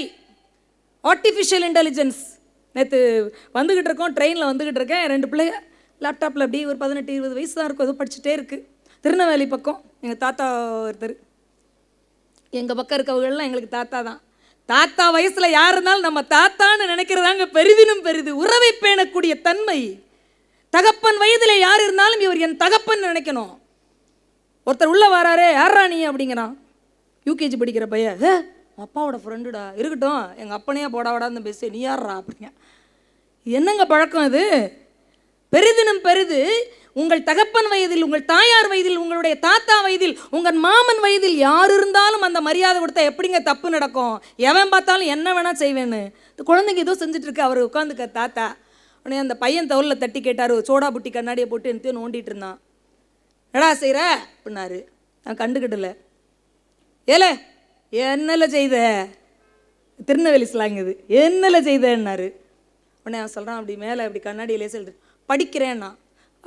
ஆர்டிஃபிஷியல் இன்டெலிஜென்ஸ். நேற்று வந்துக்கிட்டு இருக்கோம், ட்ரெயினில் வந்துக்கிட்டு இருக்கேன், 2 பிள்ளைங்க லேப்டாப்பில் அப்படி ஒரு 18-20 வயசு தான் இருக்கும், ஏதோ படிச்சுட்டே இருக்குது. திருநெல்வேலி பக்கம் எங்கள் தாத்தா ஒருத்தர், எங்கள் பக்கம் இருக்கவங்கெல்லாம் எங்களுக்கு தாத்தா தான். தாத்தா வயசில் யார் இருந்தாலும் நம்ம தாத்தான்னு நினைக்கிறதாங்க பெரிதினும் பெரிது. உறவை பேணக்கூடிய தன்மை. தகப்பன் வயதில் யார் இருந்தாலும் இவர் என் தகப்பன் நினைக்கணும். ஒருத்தர் உள்ளே வராரே, யாரா நீ அப்படிங்கிறான். யூகேஜி படிக்கிற பையன், அப்பாவோட ஃப்ரெண்டுடா, இருக்கட்டும் எங்கள் அப்பனையே போடாவிடான்னு பேசு, நீ யாரா அப்படிங்க. என்னங்க பழக்கம் இது? பெரிதினும் பெரிது. உங்கள் தகப்பன் வயதில், உங்கள் தாயார் வயதில், உங்களுடைய தாத்தா வயதில், உங்கள் மாமன் வயதில் யார் இருந்தாலும் அந்த மரியாதை கொடுத்தா எப்படிங்க தப்பு நடக்கும்? எவன் பார்த்தாலும் என்ன வேணால் செய்வேன்னு. இந்த குழந்தைங்க ஏதோ செஞ்சுட்ருக்கு, அவர் உட்காந்துக்க தாத்தா. உடனே அந்த பையன் தோளில் தட்டி கேட்டார், சோடா புட்டி கண்ணாடியை போட்டு எனக்கு நோண்டிகிட்டு இருந்தான். என்னடா செய்கிற அப்படின்னாரு. நான் கண்டுக்கிட்டல. ஏல என்னல செய்த, திருநெல்வேலி ஸ்லாங்குது, என்னல செய்தேன்னாரு. உடனே அவன் சொல்கிறான், அப்படி மேலே அப்படி கண்ணாடியிலே சொல்லிட்டு படிக்கிறேன்னா.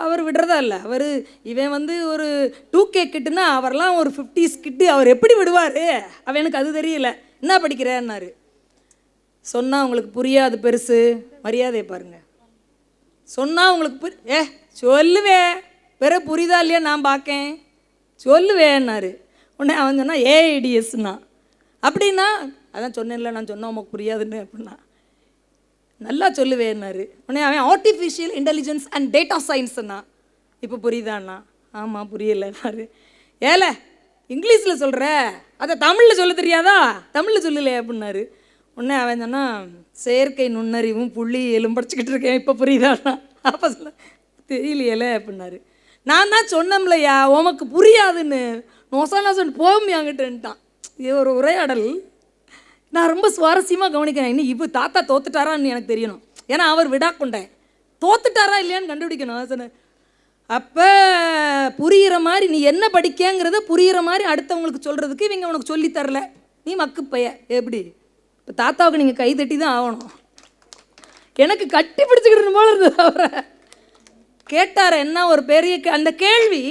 அவர் விடுறதா இல்லை. அவர் இவன் ஒரு 2K கிட்டுன்னா அவரெல்லாம் ஒரு 50s கிட்டு, அவர் எப்படி விடுவார்? அவனுக்கு அது தெரியல. என்ன படிக்கிறேன்னாரு. சொன்னால் உங்களுக்கு புரியாது பெருசு, மரியாதையை பாருங்க. சொன்னால் உங்களுக்கு சொல்லுவே, பிற புரியுதா இல்லையா நான் பார்க்கேன், சொல்லுவேன்னாரு. உடனே அவன் சொன்னால் ஏஐடிஎஸ்னா. அப்படின்னா அதான் சொன்னேன்ல, நான் சொன்னால் உமக்கு புரியாதுன்னு அப்படின்னா. நல்லா சொல்லுவேன்னாரு. உடனே அவன் ஆர்டிஃபிஷியல் இன்டெலிஜென்ஸ் அண்ட் டேட்டா சயின்ஸ்னா. இப்போ புரியுதாண்ணா? ஆமாம் புரியலைன்னாரு. ஏல இங்கிலீஷில் சொல்கிற, அதை தமிழில் சொல்ல தெரியாதா? தமிழில் சொல்லலை அப்படின்னாரு. உடனே அவன் சொன்னால் செயற்கை நுண்ணறிவும் புள்ளியியலும் படிச்சுக்கிட்டு இருக்கேன், இப்போ புரியுதாண்ணா? அப்போ சொல்ல தெரியலையல அப்படின்னாரு. நான் தான் சொன்னோம்லையா உமக்கு புரியாதுன்னு. நொசன் போமியாங்கிட்டுன்ட்டான். இது ஒரு உரையாடல் நான் ரொம்ப சுவாரஸ்யமாக கவனிக்கிறேன். இன்னும் இப்போ தாத்தா தோத்துட்டாரான்னு எனக்கு தெரியணும். ஏன்னா அவர் விடா கொண்டேன், தோத்துட்டாரா இல்லையான்னு கண்டுபிடிக்கணும். சொன்னேன் அப்போ புரிகிற மாதிரி நீ என்ன படிக்கங்கிறத புரிகிற மாதிரி அடுத்தவங்களுக்கு சொல்கிறதுக்கு இவங்க உனக்கு சொல்லித்தரல, நீ மக்கு பைய எப்படி? இப்போ தாத்தாவுக்கு நீங்கள் கை தட்டி தான் ஆகணும். எனக்கு கட்டி பிடிச்சிக்கிட்டு போல இருந்தது. அவரை கேட்டார் என்ன ஒரு பெரிய அந்த கேள்வி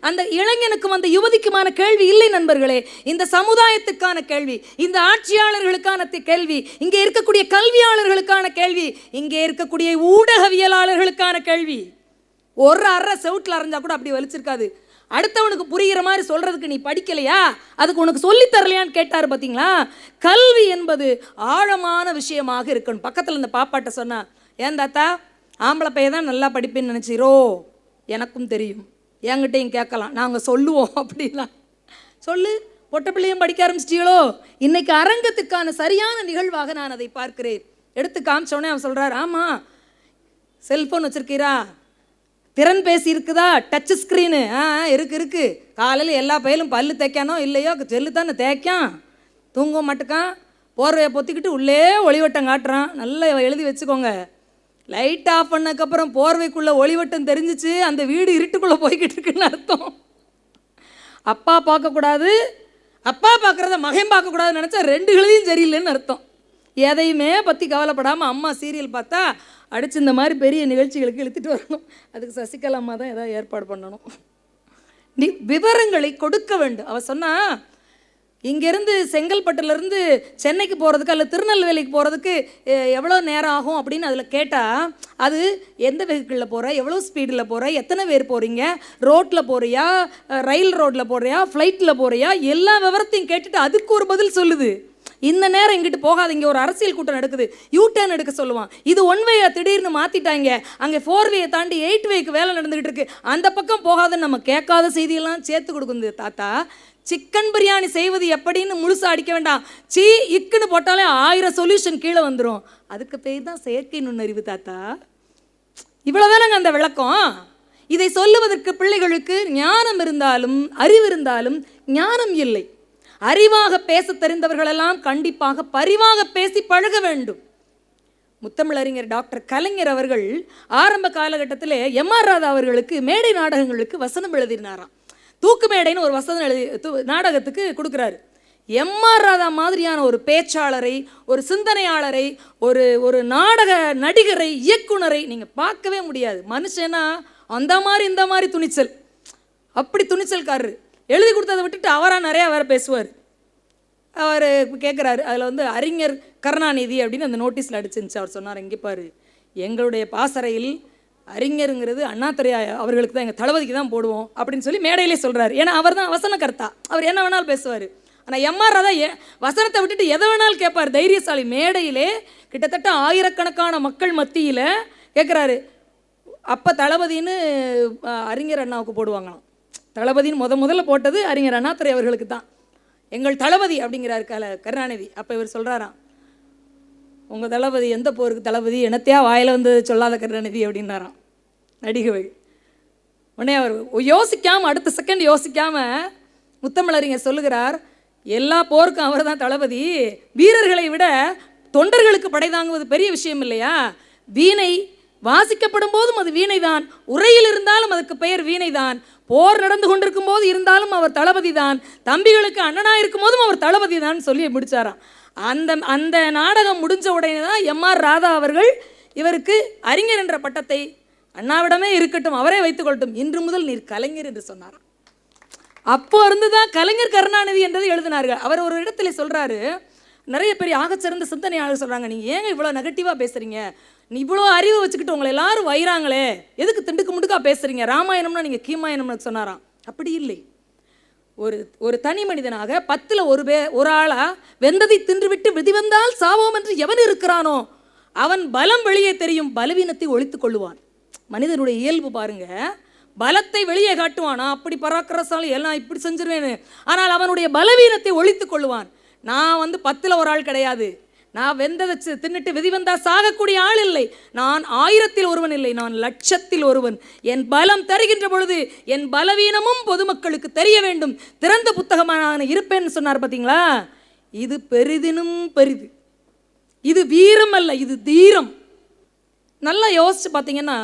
அந்த இளைஞனுக்கும் அந்த யுவதிக்குமான கேள்வி இல்லை நண்பர்களே. இந்த சமுதாயத்துக்கான கேள்வி, இந்த ஆட்சியாளர்களுக்கான கேள்வி, இங்கே இருக்கக்கூடிய கல்வியாளர்களுக்கான கேள்வி, இங்கே இருக்கக்கூடிய ஊடகவியலாளர்களுக்கான கேள்வி. ஒரு அரை செவுட்டில் அரைஞ்சா கூட அப்படி வலிச்சிருக்காது. அடுத்தவனுக்கு புரிகிற மாதிரி சொல்கிறதுக்கு நீ படிக்கலையா, அதுக்கு உனக்கு சொல்லித்தரலையான்னு கேட்டார். பார்த்தீங்களா? கல்வி என்பது ஆழமான விஷயமாக இருக்கணும். பக்கத்தில் இந்த பாப்பாட்ட சொன்னா, ஏன் தாத்தா ஆம்பளை பையன் தான் நல்லா படிப்பேன்னு நினச்சிரோ? எனக்கும் தெரியும், என்கிட்டையும் கேட்கலாம், நாங்கள் சொல்லுவோம் அப்படிலாம். சொல்லு, பொட்ட பிள்ளையும் படிக்க ஆரம்பிச்சிட்டீங்களோ? இன்னைக்கு அரங்கத்துக்கான சரியான நிகழ்வாக நான் அதை பார்க்கிறேன். எடுத்து காமிச்சோடனே அவன் சொல்கிறார், ஆமாம் செல்ஃபோன் வச்சுருக்கீரா, திறன் பேசி இருக்குதா, டச் ஸ்க்ரீனு இருக்கு. காலையில் எல்லா பையலும் பல்லு தேய்க்கானோ இல்லையோ செல்லு தானே தேய்க்கான், தூங்க மாட்டுக்கான், போர்வையை பொத்திக்கிட்டு உள்ளே ஒளிவட்டம் காட்டுறான். நல்லா எழுதி வச்சுக்கோங்க, லைட் ஆஃப் பண்ணக்கப்புறம் போர்வைக்குள்ளே ஒளிவட்டம் தெரிஞ்சிச்சு, அந்த வீடு இருட்டுக்குள்ளே போய்கிட்டு இருக்குன்னு அர்த்தம். அப்பா பார்க்கக்கூடாது, அப்பா பார்க்குறத மகன் பார்க்கக்கூடாதுன்னு நினச்சா ரெண்டு கழுதியும் சரியில்லைன்னு அர்த்தம். எதையுமே பற்றி கவலைப்படாமல் அம்மா சீரியல் பார்த்தா அடிச்சு இந்த மாதிரி பெரிய நிகழ்ச்சிகளுக்கு இழுத்துட்டு வரணும். அதுக்கு சசிகலா அம்மா தான் ஏதாவது ஏற்பாடு பண்ணணும். நீ விவரங்களை கொடுக்க வேண்டும். அவள் சொன்னா, இங்கேருந்து செங்கல்பட்டுலேருந்து சென்னைக்கு போகிறதுக்கு அல்லது திருநெல்வேலிக்கு போகிறதுக்கு எவ்வளோ நேரம் ஆகும் அப்படின்னு அதில் கேட்டால், அது எந்த வெஹிக்கிளில் போகிற, எவ்வளோ ஸ்பீடில் போகிற, எத்தனை பேர் போகிறீங்க, ரோட்டில் போகிறியா, ரயில் ரோட்டில் போகிறியா, ஃப்ளைட்டில் போகிறியா, எல்லா விவரத்தையும் கேட்டுட்டு அதுக்கு ஒரு பதில் சொல்லுது. இந்த நேரம் இங்கிட்டு போகாது, இங்கே ஒரு அரசியல் கூட்டம் நடக்குது, யூ-டர்ன் எடுக்க சொல்லுவான். இது 1 வேயை திடீர்னு மாற்றிட்டாங்க, அங்கே 4 வேயை தாண்டி 8 வேக்கு வேலை நடந்துக்கிட்டு இருக்கு, அந்த பக்கம் போகாதுன்னு நம்ம கேட்காத செய்தியெல்லாம் சேர்த்து கொடுக்குது. தாத்தா சிக்கன் பிரியாணி செய்வது எப்படின்னு முழுசாக அடிக்க வேண்டாம், சீ இக்குன்னு போட்டாலே 1000 சொல்யூஷன் கீழே வந்துடும். அதுக்கு பேர் தான் செயற்கை நுண்ணறிவு தாத்தா. இவ்வளோதானங்க அந்த விளக்கம். இதை சொல்லுவதற்கு பிள்ளைகளுக்கு ஞானம் இருந்தாலும் அறிவு இருந்தாலும் ஞானம் இல்லை. அறிவாக பேச தெரிந்தவர்களெல்லாம் கண்டிப்பாக பரிவாக பேசி பழக வேண்டும். முத்தமிழறிஞர் டாக்டர் கலைஞர் அவர்கள் ஆரம்ப காலகட்டத்தில் எம்.ஆர். ராதா அவர்களுக்கு மேடை நாடகங்களுக்கு வசனம் எழுதினாராம். தூக்கு மேடைன்னு ஒரு வசனம் எழுதி நாடகத்துக்கு கொடுக்குறாரு. எம்.ஆர். ராதா மாதிரியான ஒரு பேச்சாளரை, ஒரு சிந்தனையாளரை, ஒரு நாடக நடிகரை, இயக்குனரை நீங்கள் பார்க்கவே முடியாது. மனுஷனா அந்த மாதிரி இந்த மாதிரி துணிச்சல், அப்படி துணிச்சல்காரரு. எழுதி கொடுத்ததை விட்டுட்டு அவராக நிறையா வேறு பேசுவார். அவர் கேட்குறாரு, அதில் அறிஞர் கருணாநிதி அப்படின்னு அந்த நோட்டீஸில் அடிச்சிருந்துச்சு. அவர் சொன்னார், இங்கே பாரு, எங்களுடைய பாசறையில் அறிஞருங்கிறது அண்ணாதுரை அவர்களுக்கு தான், எங்கள் தளபதிக்கு தான் போடுவோம் அப்படின்னு சொல்லி மேடையிலே சொல்கிறார். ஏன்னா அவர் தான் வசனகர்த்தா, அவர் என்ன வேணாலும் பேசுவார். ஆனால் எம்ஆர் ராதா வசனத்தை விட்டுட்டு எதை வேணாலும் கேட்பார், தைரியசாலி. மேடையிலே கிட்டத்தட்ட ஆயிரக்கணக்கான மக்கள் மத்தியில் கேட்குறாரு. அப்போ தளபதின்னு அறிஞர் அண்ணாவுக்கு போடுவாங்களாம். தளபதின்னு முதல்ல போட்டது அறிஞர் அண்ணாதுரை அவர்களுக்கு தான். எங்கள் தளபதி அப்படிங்கிறார் கருணாநிதி. அப்போ இவர் சொல்கிறாராம், உங்கள் தளபதி எந்த போருக்கு தளபதி, என்னத்தையா வாயில் வந்து சொல்லாத கருணாநிதி அப்படின்னாராம் நடிகர்கள். உடனே அவர் யோசிக்காமல், அடுத்த செகண்ட் யோசிக்காமல் முத்தமிழறிஞர் சொல்லுகிறார், எல்லா போருக்கும் அவர் தான் தளபதி. வீரர்களை விட தொண்டர்களுக்கு படை தாங்குவது பெரிய விஷயம் இல்லையா? வீணை வாசிக்கப்படும் போதும் அது வீணை தான், உரையில் இருந்தாலும் அதுக்கு பெயர் வீணை தான், போர் நடந்து கொண்டிருக்கும் போது இருந்தாலும் அவர் தளபதி தான், தம்பிகளுக்கு அண்ணனாக இருக்கும் போதும் அவர் தளபதி தான் சொல்லி முடிச்சாராம். அந்த நாடகம் முடிஞ்ச உடனே தான் எம்ஆர் ராதா அவர்கள் இவருக்கு அறிஞர் என்ற பட்டத்தை அண்ணாவிடமே இருக்கட்டும், அவரே வைத்துக்கொள்ளட்டும், இன்று முதல் நீர் கலைஞர் என்று சொன்னாராம். அப்போ இருந்து தான் கலைஞர் கருணாநிதி என்றதை எழுதினார்கள். அவர் ஒரு இடத்துல சொல்கிறாரு, நிறைய பேர் ஆகச்சிறந்த சிந்தனையாளர் சொல்கிறாங்க, நீங்கள் ஏங்க இவ்வளோ நெகட்டிவாக பேசுகிறீங்க, நீ இவ்வளோ அறிவை வச்சுக்கிட்டு உங்களை எல்லாரும் வைறாங்களே, எதுக்கு திண்டுக்கு முண்டுக்கா பேசுகிறீங்க, ராமாயணம்னா நீங்கள் கீமாயணம்னு சொன்னாராம். அப்படி இல்லை. ஒரு தனி மனிதனாக 10ல் ஒரு ஆளா வெந்ததை தின்றுவிட்டு விதி வந்தால் சாவோம் என்று எவன் இருக்கிறானோ அவன் பலம் வெளியே தெரியும், பலவீனத்தை ஒழித்துக் கொள்ளுவான். மனிதனுடைய இயல்பு பாருங்க, பலத்தை வெளியே காட்டுவானா, அப்படி பராக்கிரசாலி எல்லாம் இப்படி செஞ்சிருவேன்னு, ஆனால் அவனுடைய பலவீனத்தை ஒழித்துக் கொள்ளுவான். நான் 10ல் ஒரு ஆள் கிடையாது, நான் வெந்ததை தின்னுட்டு விதி வந்தா சாகக்கூடிய ஆள் இல்லை, நான் 1000ல் ஒருவன் இல்லை, நான் 1,00,000ல் ஒருவன். என் பலம் தருகின்ற பொழுது என் பலவீனமும் பொதுமக்களுக்கு தெரிய வேண்டும், திறந்த புத்தகமாக நான் இருப்பேன்னு சொன்னார். பார்த்தீங்களா? இது பெரிதினும் பெரிது, இது வீரம் அல்ல, இது தீரம். நல்லா யோசிச்சு பார்த்தீங்கன்னா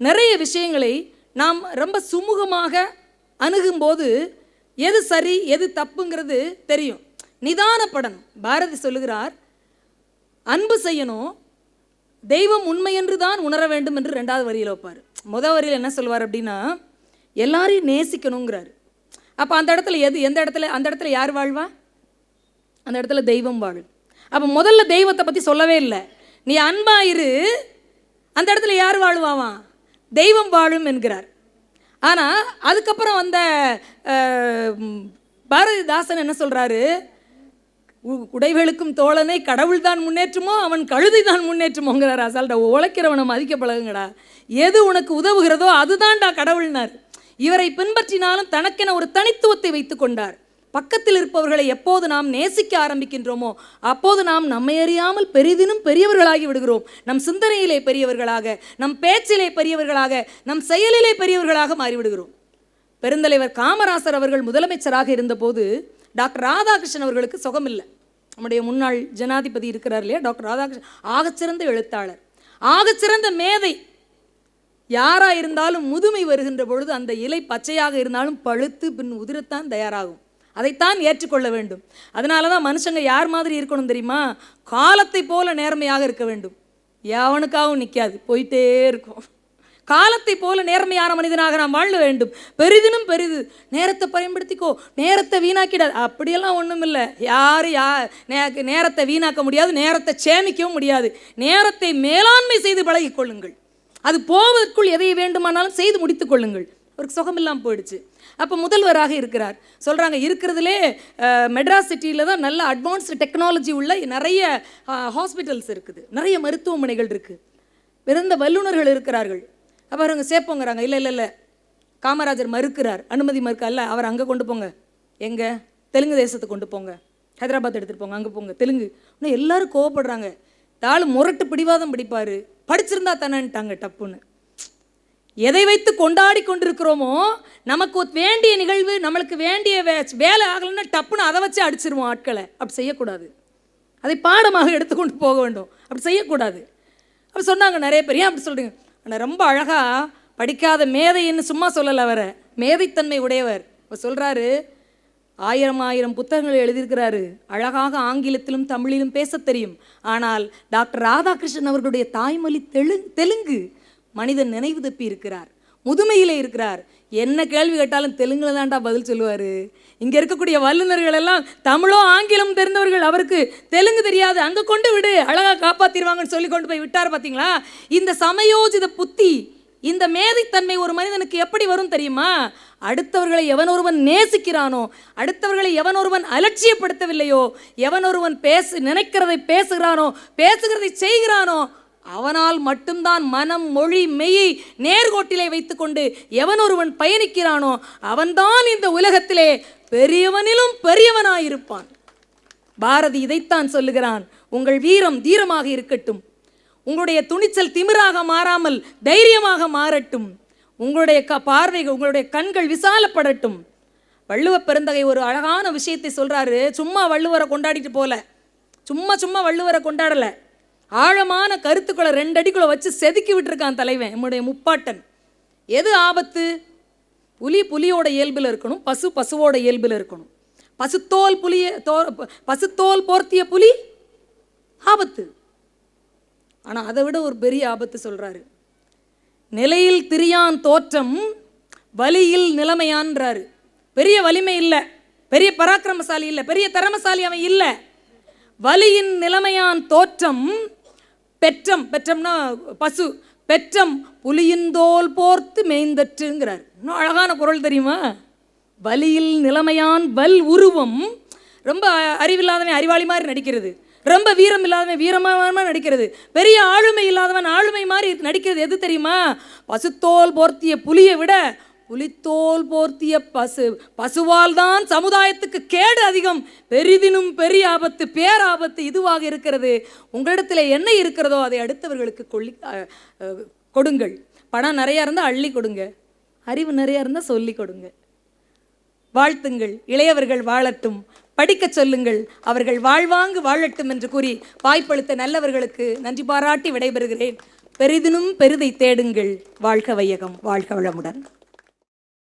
நிறைய விஷயங்களை நாம் ரொம்ப சுமூகமாக அணுகும்போது எது சரி எது தப்புங்கிறது தெரியும். நிதானப்படணும். பாரதி சொல்லுகிறார், அன்பு செய்யணும், தெய்வம் உண்மை என்று தான் உணர வேண்டும் என்று 2வது வரியில் வைப்பார். முதல் வரியில் என்ன சொல்வார் அப்படின்னா, எல்லாரையும் நேசிக்கணுங்கிறார். அப்போ அந்த இடத்துல அந்த இடத்துல யார் வாழ்வா? அந்த இடத்துல தெய்வம் வாழும். அப்போ முதல்ல தெய்வத்தை பற்றி சொல்லவே இல்லை, நீ அன்பாயிரு, அந்த இடத்துல யார் வாழ்வாவான்? தெய்வம் வாழும் என்கிறார். ஆனால் அதுக்கப்புறம் வந்த பாரதிதாசன் என்ன சொல்கிறாரு, உடைகளுக்கும் தோழனை கடவுள் தான் முன்னேற்றுமோ அவன் கழுதை தான் முன்னேற்றுமோங்கிறார். அசால்டா உழைக்கிறவனை மதிக்க பழகுங்கடா, எது உனக்கு உதவுகிறதோ அதுதான்டா கடவுள்னார். இவரை பின்பற்றினாலும் தனக்கென ஒரு தனித்துவத்தை வைத்து கொண்டார். பக்கத்தில் இருப்பவர்களை எப்போது நாம் நேசிக்க ஆரம்பிக்கின்றோமோ அப்போது நாம் நம்மை அறியாமல் பெரிதினும் பெரியவர்களாகி விடுகிறோம். நம் சிந்தனையிலே பெரியவர்களாக, நம் பேச்சிலே பெரியவர்களாக, நம் செயலிலே பெரியவர்களாக மாறிவிடுகிறோம். பெருந்தலைவர் காமராசர் அவர்கள் முதலமைச்சராக இருந்தபோது டாக்டர் ராதாகிருஷ்ணன் அவர்களுக்கு சுகமில்லை. நம்முடைய முன்னாள் ஜனாதிபதி இருக்கிறார் இல்லையா, டாக்டர் ராதாகிருஷ்ணன் ஆகச்சிறந்த எழுத்தாளர், ஆகச்சிறந்த மேதை. யாராக இருந்தாலும் முதுமை வருகின்ற பொழுது அந்த இலை பச்சையாக இருந்தாலும் பழுத்து பின் உதிரத்தான் தயாராகும், அதைத்தான் ஏற்றுக்கொள்ள வேண்டும். அதனால தான் மனுஷங்க யார் மாதிரி இருக்கணும் தெரியுமா? காலத்தை போல நேர்மையாக இருக்க வேண்டும். எவனுக்காகவும் நிற்காது, போயிட்டே இருக்கும். காலத்தை போல நேர்மையான மனிதனாக நாம் வாழ வேண்டும். பெரிதினும் பெரிது நேரத்தை பயன்படுத்திக்கோ, நேரத்தை வீணாக்கிடாது, அப்படியெல்லாம் ஒன்றும் இல்லை. நேரத்தை வீணாக்க முடியாது, நேரத்தை சேமிக்கவும் முடியாது. நேரத்தை மேலாண்மை செய்து பழகிக் கொள்ளுங்கள். அது போவதற்குள் எதை வேண்டுமானாலும் செய்து முடித்துக் கொள்ளுங்கள். அவருக்கு சுகமில்லாமல் போயிடுச்சு. அப்போ முதல்வராக இருக்கிறார். சொல்கிறாங்க, இருக்கிறதுலே மெட்ராஸ் சிட்டியில் தான் நல்ல அட்வான்ஸ்டு டெக்னாலஜி உள்ள நிறைய ஹாஸ்பிட்டல்ஸ் இருக்குது, நிறைய மருத்துவமனைகள் இருக்குது, பிறந்த வல்லுநர்கள் இருக்கிறார்கள். அப்போ அவங்க சேர்ப்போங்கிறாங்க. இல்லை காமராஜர் மறுக்கிறார், அனுமதி மறுக்கல்ல, அவர் அங்கே கொண்டு போங்க, எங்கே தெலுங்கு தேசத்துக்கு கொண்டு போங்க, ஹைதராபாத் எடுத்துகிட்டு போங்க, அங்கே போங்க தெலுங்கு. இன்னும் எல்லோரும் கோவப்படுறாங்க. தாள் முரட்டு பிடிவாதம் பிடிப்பார், படிச்சிருந்தா தானேன்ட்டாங்க டப்புன்னு. எதை வைத்து கொண்டாடி கொண்டிருக்கிறோமோ, நமக்கு வேண்டிய நிகழ்வு, நம்மளுக்கு வேண்டிய வேலை ஆகலைன்னா டப்புன்னு அதை வச்சு அடிச்சிருவோம் ஆட்களை. அப்படி செய்யக்கூடாது, அதை பாடமாக எடுத்துக்கொண்டு போக வேண்டும், அப்படி செய்யக்கூடாது. அப்படி சொன்னாங்க நிறைய பேர். ஏன் அப்படி சொல்கிறீங்க? ஆனால் ரொம்ப அழகாக படிக்காத மேதைன்னு சும்மா சொல்லலை, அவரை மேதைத்தன்மை உடையவர். அவர் சொல்கிறாரு, 1000 புத்தகங்கள் எழுதியிருக்கிறாரு, அழகாக ஆங்கிலத்திலும் தமிழிலும் பேச தெரியும். ஆனால் டாக்டர் ராதாகிருஷ்ணன் அவர்களுடைய தாய்மொழி தெலுங்கு. மனிதன் நினைவு தப்பி இருக்கிறார். முதுமையிலே இருக்கிறார். என்ன கேள்வி கேட்டாலும் தெலுங்குல தான்டா பதில் சொல்லுவார். இங்கே இருக்கக்கூடிய வல்லுநர்கள் எல்லாம் தமிழோ ஆங்கிலம் தெரிந்தவர்கள், அவருக்கு தெலுங்கு தெரியாது, அங்கே கொண்டு விடு அழகாக காப்பாற்றிடுவாங்கன்னு சொல்லி கொண்டு போய் விட்டார். பார்த்தீங்களா? இந்த சமயோஜித புத்தி, இந்த மேதைத்தன்மை ஒரு மனிதனுக்கு எப்படி வரும் தெரியுமா? அடுத்தவர்களை எவன் ஒருவன் நேசிக்கிறானோ, அடுத்தவர்களை எவன் ஒருவன் அலட்சியப்படுத்தவில்லையோ, எவன் ஒருவன் நினைக்கிறதை பேசுகிறானோ, பேசுகிறதை செய்கிறானோ, அவனால் மட்டும்தான் மனம், மொழி, மெய்யை நேர்கோட்டிலே வைத்துக்கொண்டு எவன் ஒருவன் பயணிக்கிறானோ அவன்தான் இந்த உலகத்திலே பெரியவனிலும் பெரியவனாயிருப்பான். பாரதி இதைத்தான் சொல்லுகிறான். உங்கள் வீரம் தீரமாக இருக்கட்டும், உங்களுடைய துணிச்சல் திமிராக மாறாமல் தைரியமாக மாறட்டும், உங்களுடைய பார்வைகள், உங்களுடைய கண்கள் விசாலப்படட்டும். வள்ளுவ பெருந்தகை ஒரு அழகான விஷயத்தை சொல்றாரு. சும்மா வள்ளுவரை கொண்டாடிட்டு போல, சும்மா வள்ளுவரை கொண்டாடலை, ஆழமான கருத்துக்களை 2 அடிக்குள்ள வச்சு செதுக்கி விட்டுருக்கான் தலைவன், நம்முடைய முப்பாட்டன். எது ஆபத்து? புலி புலியோட இயல்பில் இருக்கணும், பசு பசுவோட இயல்பில் இருக்கணும். பசுத்தோல் போர்த்திய புலி ஆபத்து. ஆனால் அதை விட ஒரு பெரிய ஆபத்து சொல்றாரு. நிலையில் திரியான் தோற்றம், வலியில் நிலைமையான்றாரு. பெரிய வலிமை இல்லை, பெரிய பராக்கிரமசாலி இல்லை, பெரிய திறமசாலி அவன் இல்லை. வலியின் நிலைமையான் தோற்றம், பெற்றம்னா பசு, பெற்றம் புலியின்தோல் போர்த்து மேய்ந்தற்றுங்கிறார். இன்னும் அழகான குரல் தெரியுமா? வலியில் நிலைமையான் வல் உருவம். ரொம்ப அறிவில்லாதவன் அறிவாளி மாதிரி நடிக்கிறது, ரொம்ப வீரம் இல்லாதவன் வீரமாக நடிக்கிறது, பெரிய ஆளுமை இல்லாதவன் ஆளுமை மாதிரி நடிக்கிறது. எது தெரியுமா? பசுத்தோல் போர்த்திய புலியை விட புலித்தோல் போர்த்திய பசுவால் தான் சமுதாயத்துக்கு கேடு அதிகம், பெரிதினும் பெரிய ஆபத்து, பேராபத்து இதுவாக இருக்கிறது. உங்களிடத்தில் என்ன இருக்கிறதோ அதை அடுத்தவர்களுக்கு கொடுங்கள். பணம் நிறையா இருந்தால் அள்ளி கொடுங்க, அறிவு நிறையா இருந்தால் சொல்லி கொடுங்க. வாழ்த்துங்கள், இளையவர்கள் வாழட்டும், படிக்க சொல்லுங்கள், அவர்கள் வாழ்வாங்கு வாழட்டும் என்று கூறி வாய்ப்பளித்த நல்லவர்களுக்கு நன்றி பாராட்டி விடைபெறுகிறேன். பெரிதினும் பெரிதை தேடுங்கள். வாழ்க வையகம், வாழ்க வளமுடன்.